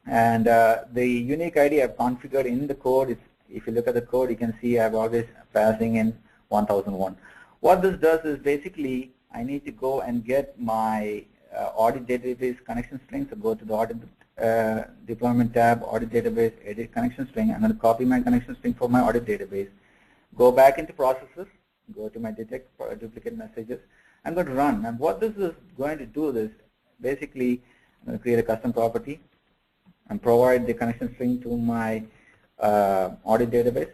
And the unique ID I've configured in the code, if you look at the code, you can see I've always passing in 1001. What this does is basically I need to go and get my audit database connection string. So go to the audit deployment tab, audit database, edit connection string. I'm going to copy my connection string for my audit database. Go back into processes, go to my detect duplicate messages. I'm going to run. And what this is going to do is basically I'm going to create a custom property and provide the connection string to my audit database.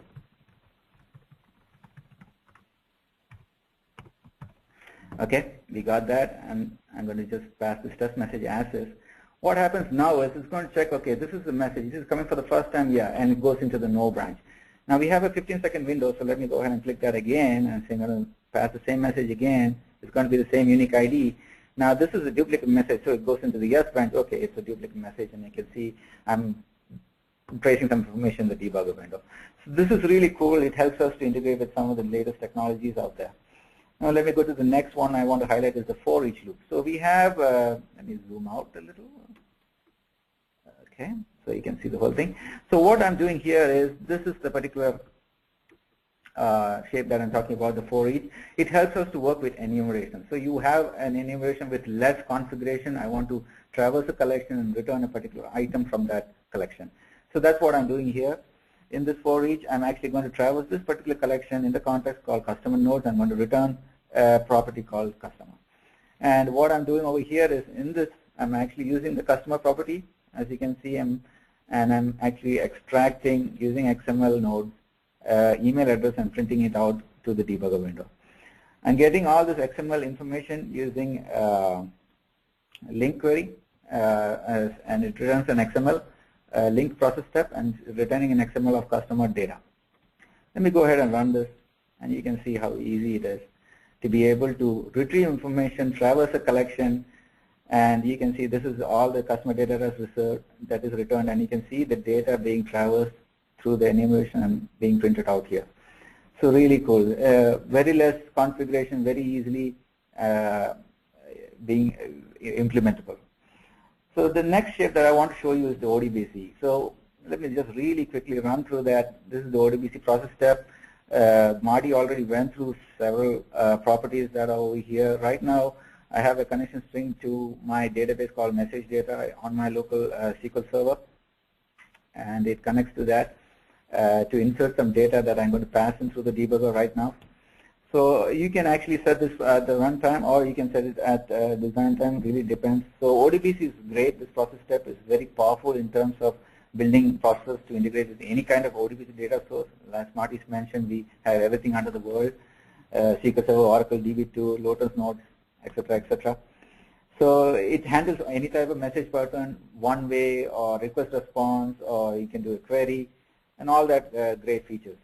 Okay, we got that, and I'm going to just pass this test message as is. What happens now is it's going to check, okay, this is the message. This is coming for the first time, yeah, and it goes into the no branch. Now we have a 15-second window, so let me go ahead and click that again, and say I'm going to pass the same message again. It's going to be the same unique ID. Now this is a duplicate message, so it goes into the yes branch. Okay, it's a duplicate message, and you can see I'm tracing some information in the debugger window. So this is really cool. It helps us to integrate with some of the latest technologies out there. Now let me go to the next one I want to highlight is the for each loop. So we have, let me zoom out a little. Okay, so you can see the whole thing. So what I'm doing here is, this is the particular shape that I'm talking about, the for each. It helps us to work with enumeration. So you have an enumeration with less configuration. I want to traverse a collection and return a particular item from that collection. So that's what I'm doing here. In this for each, I'm actually going to traverse this particular collection in the context called customer nodes. I'm going to return a property called customer. And what I'm doing over here is, in this, I'm actually using the customer property. As you can see, and I'm actually extracting using XML node email address and printing it out to the debugger window. I'm getting all this XML information using link query, and it returns an XML link process step and returning an XML of customer data. Let me go ahead and run this, and you can see how easy it is to be able to retrieve information, traverse a collection, and you can see this is all the customer data that is returned, and you can see the data being traversed through the enumeration and being printed out here. So really cool. Very less configuration, very easily being implementable. So the next shape that I want to show you is the ODBC. So let me just really quickly run through that. This is the ODBC process step. Marty already went through several properties that are over here. Right now, I have a connection string to my database called message data on my local SQL server, and it connects to that to insert some data that I'm going to pass in through the debugger right now. So you can actually set this at the runtime, or you can set it at design time, really depends. So ODBC is great. This process step is very powerful in terms of building processes to integrate with any kind of ODBC data source. As Marty's mentioned, we have everything under the world, SQL Server, Oracle, DB2, Lotus Notes, etc., etc. So it handles any type of message pattern, one way or request response, or you can do a query, and all that great features.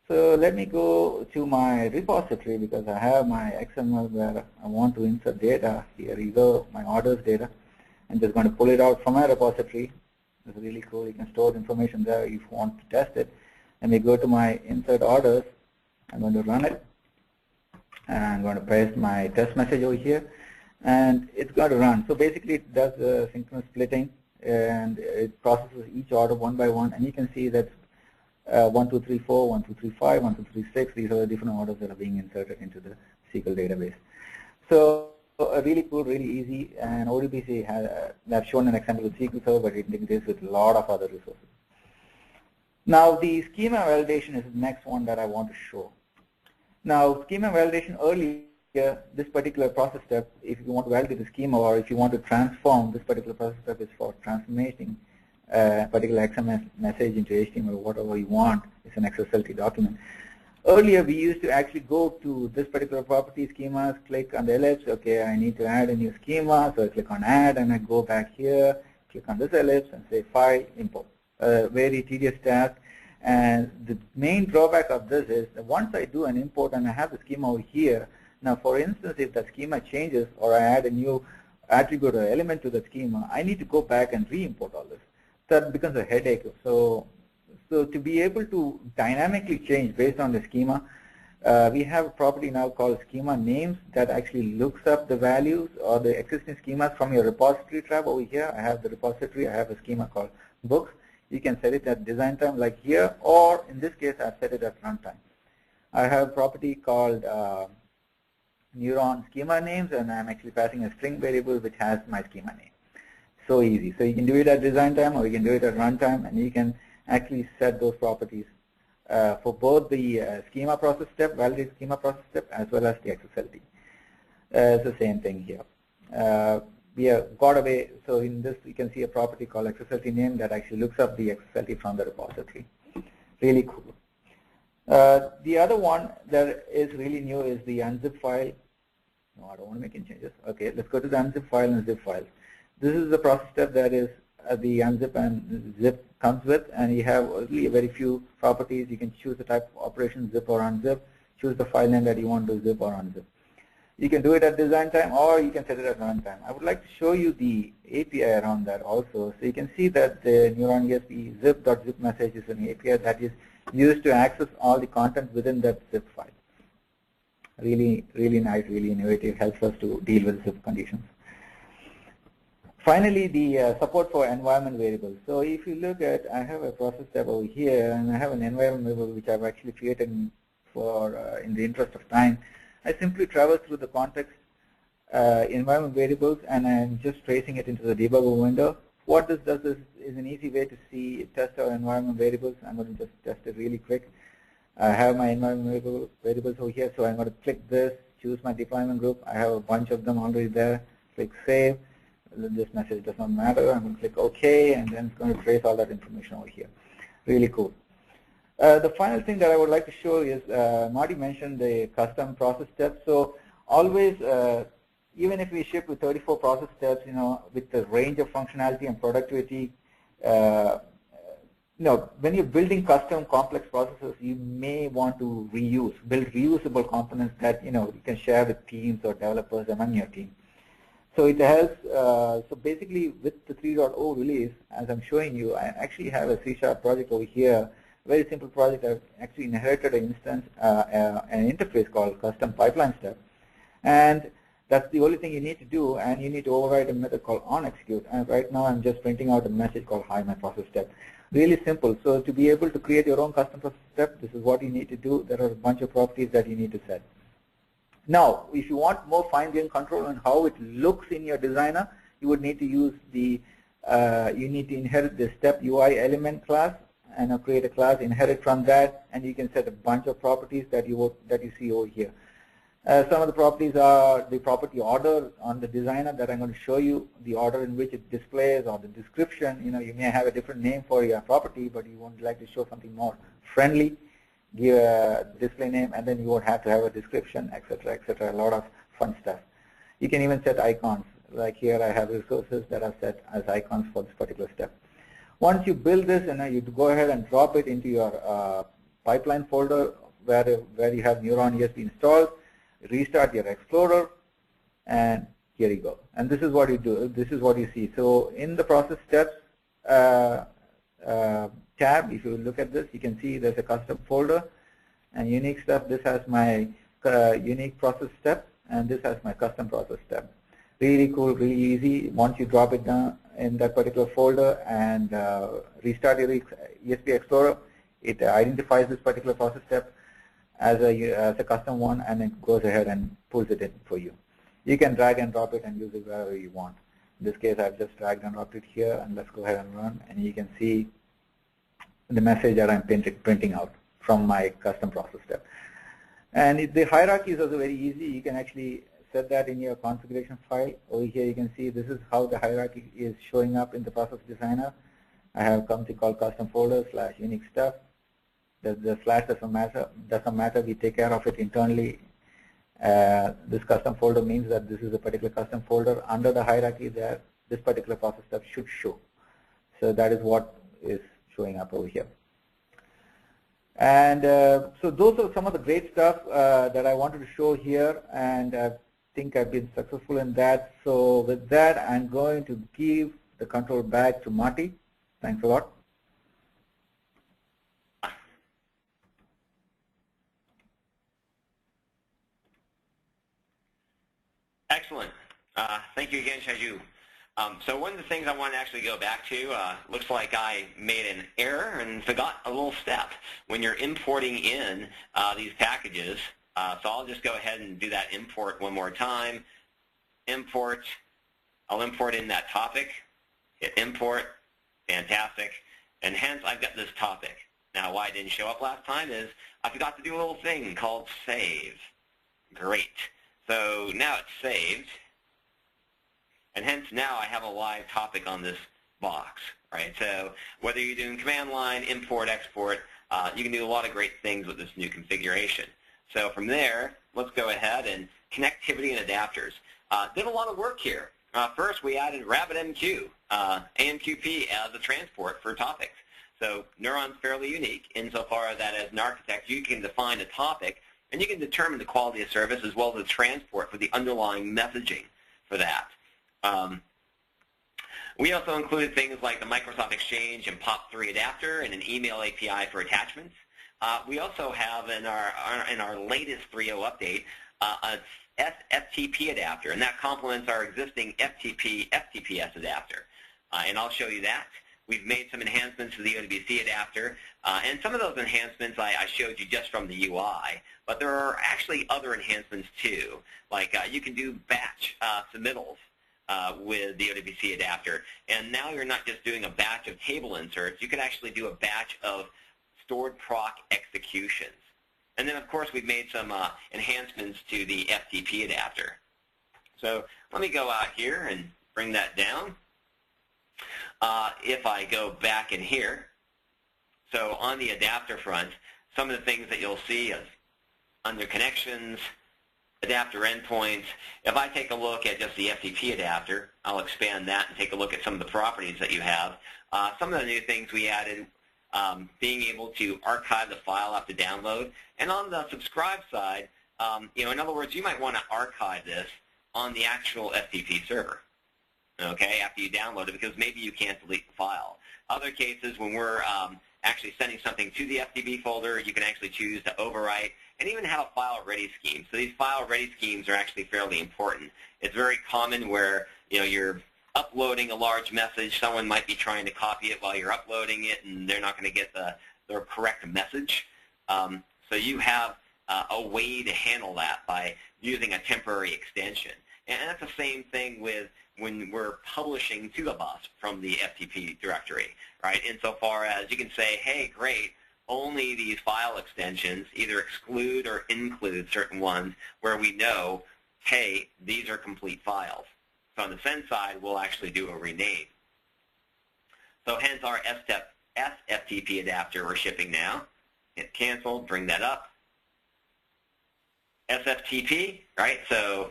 So let me go to my repository, because I have my XML where I want to insert data. Here you go, my orders data. I'm just going to pull it out from my repository. It's really cool. You can store the information there if you want to test it. Let me go to my insert orders. I'm going to run it. And I'm going to paste my test message over here. And it's going to run. So basically it does synchronous splitting, and it processes each order one by one. And you can see that 1, 2, 3, 4, 1, 2, 3, 5, 1, 2, 3, 6. These are the different orders that are being inserted into the SQL database. So really cool, really easy. And ODBC I've shown an example with SQL Server, but it integrates with a lot of other resources. Now the schema validation is the next one that I want to show. Now schema validation earlier, this particular process step, if you want to validate the schema or if you want to transform, this particular process step is for transforming a particular XML message into HTML or whatever you want. It's an XSLT document. Earlier we used to actually go to this particular property schemas, click on the ellipse, okay, I need to add a new schema, so I click on add and I go back here, click on this ellipse and say file, import. Very tedious task. And the main drawback of this is that once I do an import and I have the schema over here, now for instance, if the schema changes or I add a new attribute or element to the schema, I need to go back and re-import all this. That becomes a headache. So to be able to dynamically change based on the schema, we have a property now called schema names that actually looks up the values or the existing schemas from your repository tab over here. I have the repository, I have a schema called books. You can set it at design time like here, or in this case I've set it at runtime. I have a property called Neuron schema names, and I'm actually passing a string variable which has my schema name. So easy. So you can do it at design time or you can do it at runtime, and you can actually set those properties for both the schema process step, validate schema process step, as well as the XSLT. It's the same thing here. We have got away, so in this you can see a property called XSLT name that actually looks up the XSLT from the repository. Really cool. The other one that is really new is the unzip file. No, I don't want to make any changes. Okay, let's go to the unzip file and zip files. This is the process step that is the unzip and zip comes with, and you have only very few properties. You can choose the type of operation, zip or unzip, choose the file name that you want to zip or unzip. You can do it at design time or you can set it at runtime. I would like to show you the API around that also. So you can see that the Neuron ESB zip.zip message is an API that is used to access all the content within that zip file. Really, really nice, really innovative, helps us to deal with zip conditions. Finally, the support for environment variables. So if you look at, I have a process tab over here and I have an environment variable which I've actually created for, in the interest of time. I simply traverse through the context environment variables and I'm just tracing it into the debugger window. What this does is an easy way to see, test our environment variables. I'm going to just test it really quick. I have my environment variables over here, so I'm going to click this, choose my deployment group. I have a bunch of them already there. Click save. This message does not matter. I'm going to click OK, and then it's going to trace all that information over here. Really cool. The final thing that I would like to show is, Marty mentioned the custom process steps. So always, even if we ship with 34 process steps, with the range of functionality and productivity, when you're building custom complex processes, you may want to build reusable components that you can share with teams or developers among your team. So it helps. So basically, with the 3.0 release, as I'm showing you, I actually have a C# project over here. Very simple project. I've actually inherited an instance, an interface called custom pipeline step, and that's the only thing you need to do. And you need to override a method called onExecute. And right now, I'm just printing out a message called hi my process step. Really simple. So to be able to create your own custom process step, this is what you need to do. There are a bunch of properties that you need to set. Now, if you want more fine-grained control on how it looks in your designer, you would need to use the, you need to inherit the step UI element class and create a class, inherit from that, and you can set a bunch of properties that you see over here. Some of the properties are the property order on the designer that I'm going to show you, the order in which it displays, or the description. You may have a different name for your property, but you would like to show something more friendly. Give a display name, and then you would have to have a description, etc., etc. A lot of fun stuff. You can even set icons. Like here, I have resources that are set as icons for this particular step. Once you build this, you go ahead and drop it into your pipeline folder where you have Neuron ESB installed. Restart your Explorer, and here you go. And this is what you do. This is what you see. So in the process steps, tab, if you look at this, you can see there's a custom folder and unique stuff. This has my unique process step, and this has my custom process step. Really cool, really easy. Once you drop it down in that particular folder and restart your ESB Explorer, it identifies this particular process step as a custom one, and it goes ahead and pulls it in for you. You can drag and drop it and use it wherever you want. In this case, I've just dragged and dropped it here, and let's go ahead and run, and you can see the message that I'm printing out from my custom process step. And the hierarchy is also very easy. You can actually set that in your configuration file. Over here, you can see this is how the hierarchy is showing up in the process designer. I have something called custom folder / unique stuff. The slash doesn't matter. We take care of it internally. This custom folder means that this is a particular custom folder under the hierarchy that this particular process step should show. So that is what is showing up over here. And so those are some of the great stuff that I wanted to show here, and I think I've been successful in that. So with that, I'm going to give the control back to Marty. Thanks a lot. Excellent. Thank you again, Shaju. So one of the things I want to actually go back to, looks like I made an error and forgot a little step when you're importing in these packages. So I'll just go ahead and do that import one more time. Import. I'll import in that topic. Hit import. Fantastic. And hence I've got this topic. Now why it didn't show up last time is I forgot to do a little thing called save. Great. So now it's saved. And hence now I have a live topic on this box, right? So whether you're doing command line, import, export, you can do a lot of great things with this new configuration. So from there, let's go ahead and connectivity and adapters. Did a lot of work here. First, we added RabbitMQ, AMQP as a transport for topics. So Neuron's fairly unique insofar that as an architect, you can define a topic and you can determine the quality of service as well as the transport for the underlying messaging for that. We also included things like the Microsoft Exchange and POP3 adapter and an email API for attachments. We also have in our latest 3.0 update a FTP adapter, and that complements our existing FTPS adapter. And I'll show you that. We've made some enhancements to the ODBC adapter, and some of those enhancements I showed you just from the UI, but there are actually other enhancements too, like you can do batch submittals with the ODBC adapter, and now you're not just doing a batch of table inserts, you can actually do a batch of stored proc executions. And then of course we've made some enhancements to the FTP adapter. So let me go out here and bring that down. If I go back in here, so on the adapter front, some of the things that you'll see is under connections, adapter endpoints. If I take a look at just the FTP adapter, I'll expand that and take a look at some of the properties that you have. Some of the new things we added, being able to archive the file after download. And on the subscribe side, in other words, you might want to archive this on the actual FTP server, okay, after you download it, because maybe you can't delete the file. Other cases, when we're actually sending something to the FTP folder, you can actually choose to overwrite and even have a file ready scheme. So these file ready schemes are actually fairly important. It's very common where you're uploading a large message, someone might be trying to copy it while you're uploading it, and they're not going to get the correct message. So you have a way to handle that by using a temporary extension. And that's the same thing with when we're publishing to the bus from the FTP directory, right? Insofar as you can say, hey, great, only these file extensions either exclude or include certain ones where we know, hey, these are complete files. So on the send side, we'll actually do a rename. So hence our SFTP adapter we're shipping now. Hit cancel, bring that up. SFTP, right? So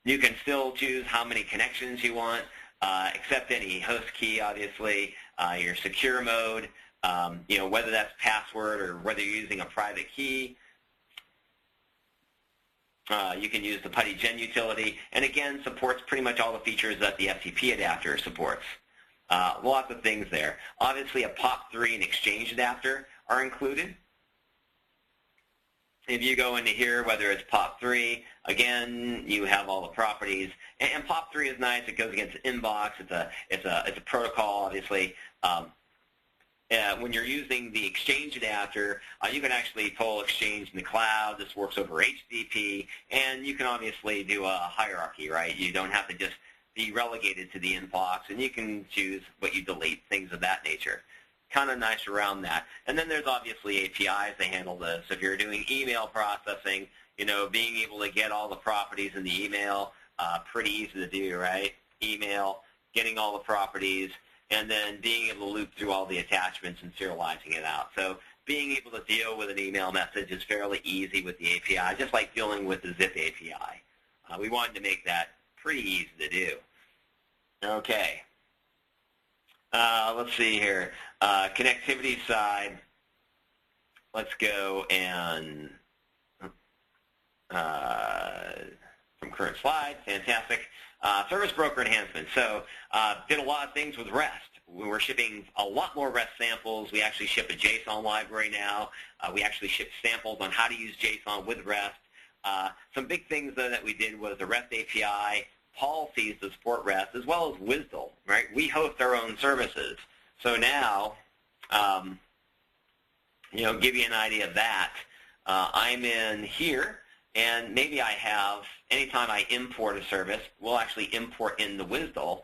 you can still choose how many connections you want, accept any host key, obviously, your secure mode, whether that's password or whether you're using a private key. You can use the PuTTY Gen utility, and again, supports pretty much all the features that the FTP adapter supports. Lots of things there. Obviously, a POP3 and exchange adapter are included. If you go into here, whether it's POP3, again, you have all the properties. And POP3 is nice. It goes against the inbox. It's a protocol, obviously. When you're using the exchange adapter, you can actually pull exchange in the cloud. This works over HTTP, and you can obviously do a hierarchy, right? You don't have to just be relegated to the inbox, and you can choose what you delete, things of that nature. Kind of nice around that. And then there's obviously APIs that handle this. If you're doing email processing, being able to get all the properties in the email, pretty easy to do, right? Email, getting all the properties, and then being able to loop through all the attachments and serializing it out. So being able to deal with an email message is fairly easy with the API, just like dealing with the zip API. We wanted to make that pretty easy to do. Okay. Let's see here. Connectivity side, let's go and from current slide, fantastic. Service broker enhancements. So did a lot of things with REST. We were shipping a lot more REST samples. We actually ship a JSON library now. We actually ship samples on how to use JSON with REST. Some big things, though, that we did was the REST API, policies to support REST, as well as WSDL, right? We host our own services. So now, give you an idea of that. I'm in here, and maybe I have, anytime I import a service, we'll actually import in the WSDL,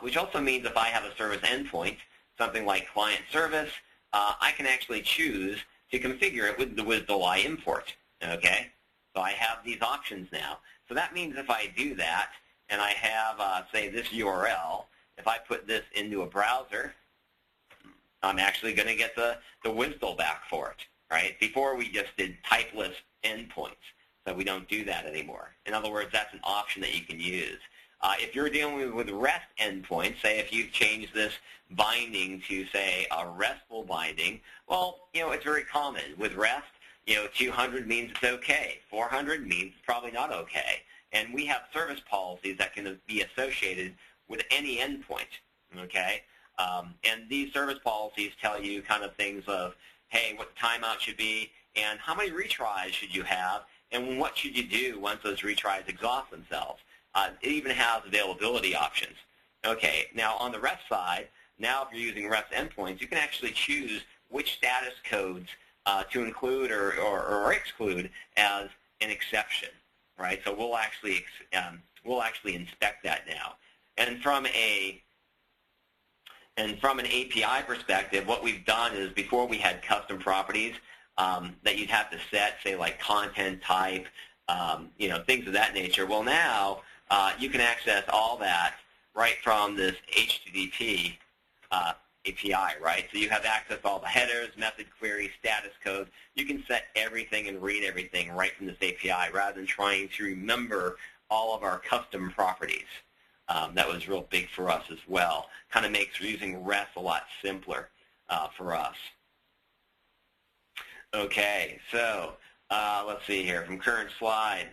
which also means if I have a service endpoint, something like client service, I can actually choose to configure it with the WSDL I import, okay? So I have these options now. So that means if I do that, and I have, say, this URL, if I put this into a browser, I'm actually going to get the WSDL back for it, right? Before we just did typeless endpoints, so we don't do that anymore. In other words, that's an option that you can use. If you're dealing with REST endpoints, say if you've changed this binding to, say, a RESTful binding, well, it's very common. With REST, 200 means it's okay. 400 means it's probably not okay. And we have service policies that can be associated with any endpoint, okay? And these service policies tell you kind of things of, hey, what the timeout should be, and how many retries should you have, and what should you do once those retries exhaust themselves. It even has availability options. Okay, now on the REST side, now if you're using REST endpoints, you can actually choose which status codes to include or exclude as an exception. Right, so we'll actually inspect that now, and from an API perspective, what we've done is before we had custom properties that you'd have to set, say like content type, things of that nature. Well, now you can access all that right from this HTTP API, right? So you have access to all the headers, method queries, status codes. You can set everything and read everything right from this API rather than trying to remember all of our custom properties. That was real big for us as well. Kind of makes using REST a lot simpler for us. Okay, so let's see here from current slide.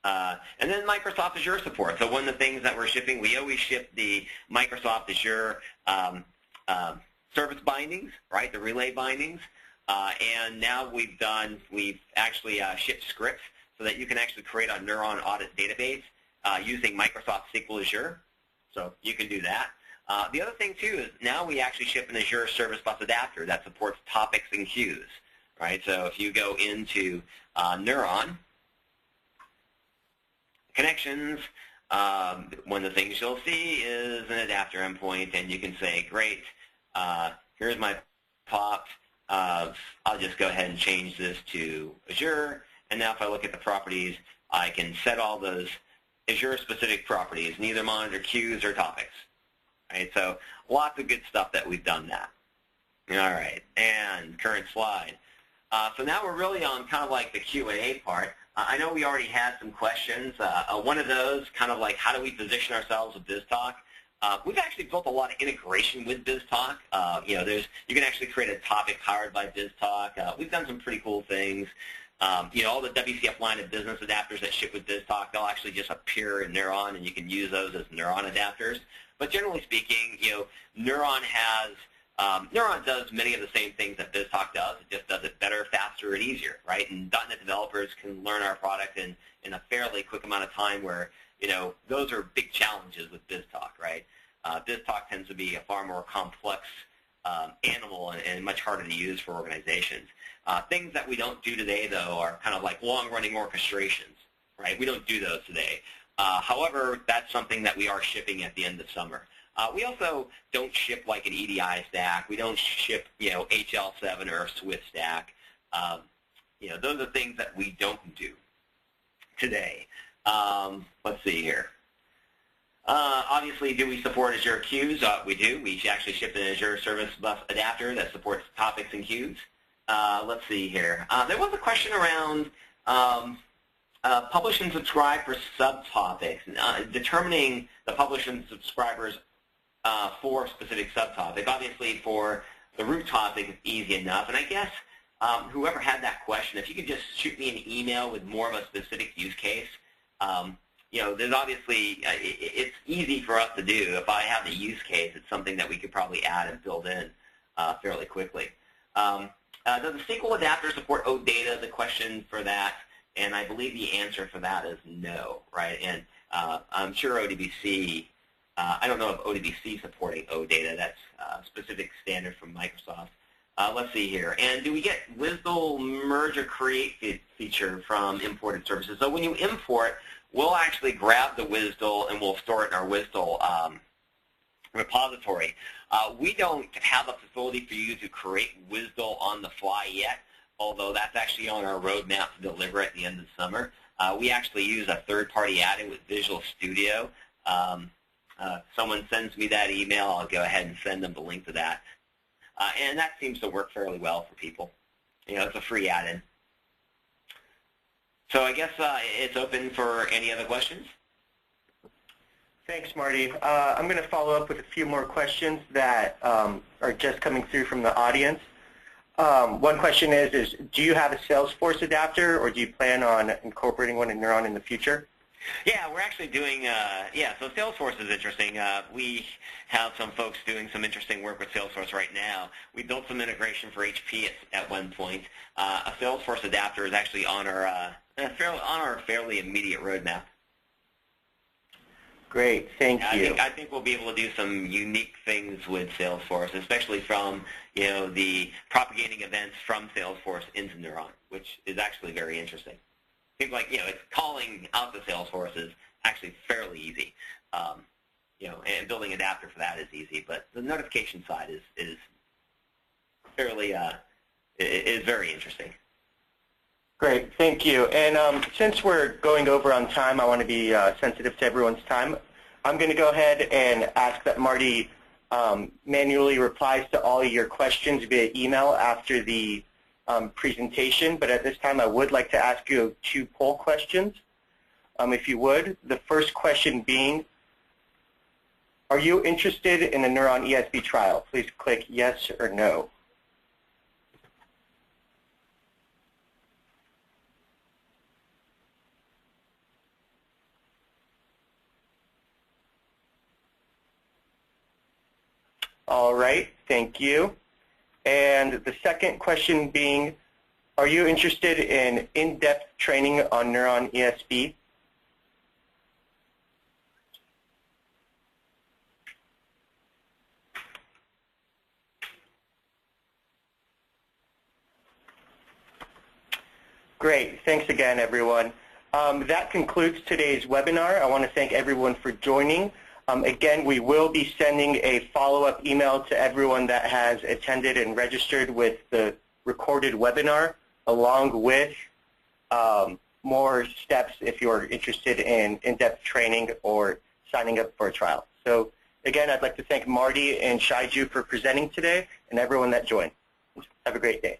And then Microsoft Azure support. So one of the things that we're shipping, we always ship the Microsoft Azure service bindings, right, the relay bindings, and now we've actually shipped scripts so that you can actually create a Neuron audit database using Microsoft SQL Azure, so you can do that. The other thing, too, is now we actually ship an Azure Service Bus adapter that supports topics and queues, right? So if you go into Neuron, connections, one of the things you'll see is an adapter endpoint, and you can say, great, here's my POP. I'll just go ahead and change this to Azure, and now if I look at the properties, I can set all those Azure-specific properties and either monitor queues or topics. Right, so lots of good stuff that we've done that. All right, and current slide. So now we're really on kind of like the Q&A part. I know we already had some questions. One of those, kind of like how do we position ourselves with BizTalk? We've actually built a lot of integration with BizTalk. You can actually create a topic powered by BizTalk. We've done some pretty cool things. All the WCF line of business adapters that ship with BizTalk, they'll actually just appear in Neuron, and you can use those as Neuron adapters. But generally speaking, Neuron does many of the same things that BizTalk does. It just does it better, faster, and easier, right? And .NET developers can learn our product in a fairly quick amount of time where, those are big challenges with BizTalk, right? BizTalk tends to be a far more complex animal and much harder to use for organizations. Things that we don't do today, though, are kind of like long-running orchestrations, right? We don't do those today. However, that's something that we are shipping at the end of summer. We also don't ship like an EDI stack. We don't ship, HL7 or a Swift stack. Those are things that we don't do today. Let's see here. Obviously, do we support Azure queues? We do. We actually ship an Azure Service Bus adapter that supports topics and queues. Let's see here. There was a question around publish and subscribe for subtopics, determining the publish and subscribers for a specific subtopic. Obviously, for the root topic, it's easy enough. And I guess whoever had that question, if you could just shoot me an email with more of a specific use case. There's obviously, it's easy for us to do. If I have the use case, it's something that we could probably add and build in fairly quickly. Does the SQL adapter support OData? The question for that, and I believe the answer for that is no, right? And I'm sure ODBC, I don't know if ODBC is supporting OData. That's a specific standard from Microsoft. Let's see here. And do we get WSDL merge or create feature from imported services? So when you import, we'll actually grab the WSDL and we'll store it in our WSDL repository. We don't have a facility for you to create WSDL on the fly yet, although that's actually on our roadmap to deliver at the end of summer. We actually use a third-party add-in with Visual Studio. Someone sends me that email, I'll go ahead and send them the link to that. And that seems to work fairly well for people. It's a free add-in. So I guess it's open for any other questions. Thanks, Marty. I'm going to follow up with a few more questions that are just coming through from the audience. One question is do you have a Salesforce adapter, or do you plan on incorporating one in Neuron in the future? Yeah, we're actually doing, so Salesforce is interesting. We have some folks doing some interesting work with Salesforce right now. We built some integration for HP at one point. A Salesforce adapter is actually on our fairly immediate roadmap. Great, thank you. I think we'll be able to do some unique things with Salesforce, especially from, the propagating events from Salesforce into Neuron, which is actually very interesting. Seems like, it's calling out the Salesforce is actually fairly easy. And building an adapter for that is easy, but the notification side is fairly, is very interesting. Great, thank you. And since we're going over on time, I want to be sensitive to everyone's time. I'm going to go ahead and ask that Marty manually replies to all your questions via email after the presentation, but at this time I would like to ask you 2 poll questions, if you would. The first question being, are you interested in a Neuron ESB trial? Please click yes or no. All right, thank you. And the second question being, are you interested in in-depth training on Neuron ESB? Great, thanks again, everyone. That concludes today's webinar. I want to thank everyone for joining. Again, we will be sending a follow-up email to everyone that has attended and registered with the recorded webinar, along with more steps if you're interested in in-depth training or signing up for a trial. So again, I'd like to thank Marty and Shaiju for presenting today and everyone that joined. Have a great day.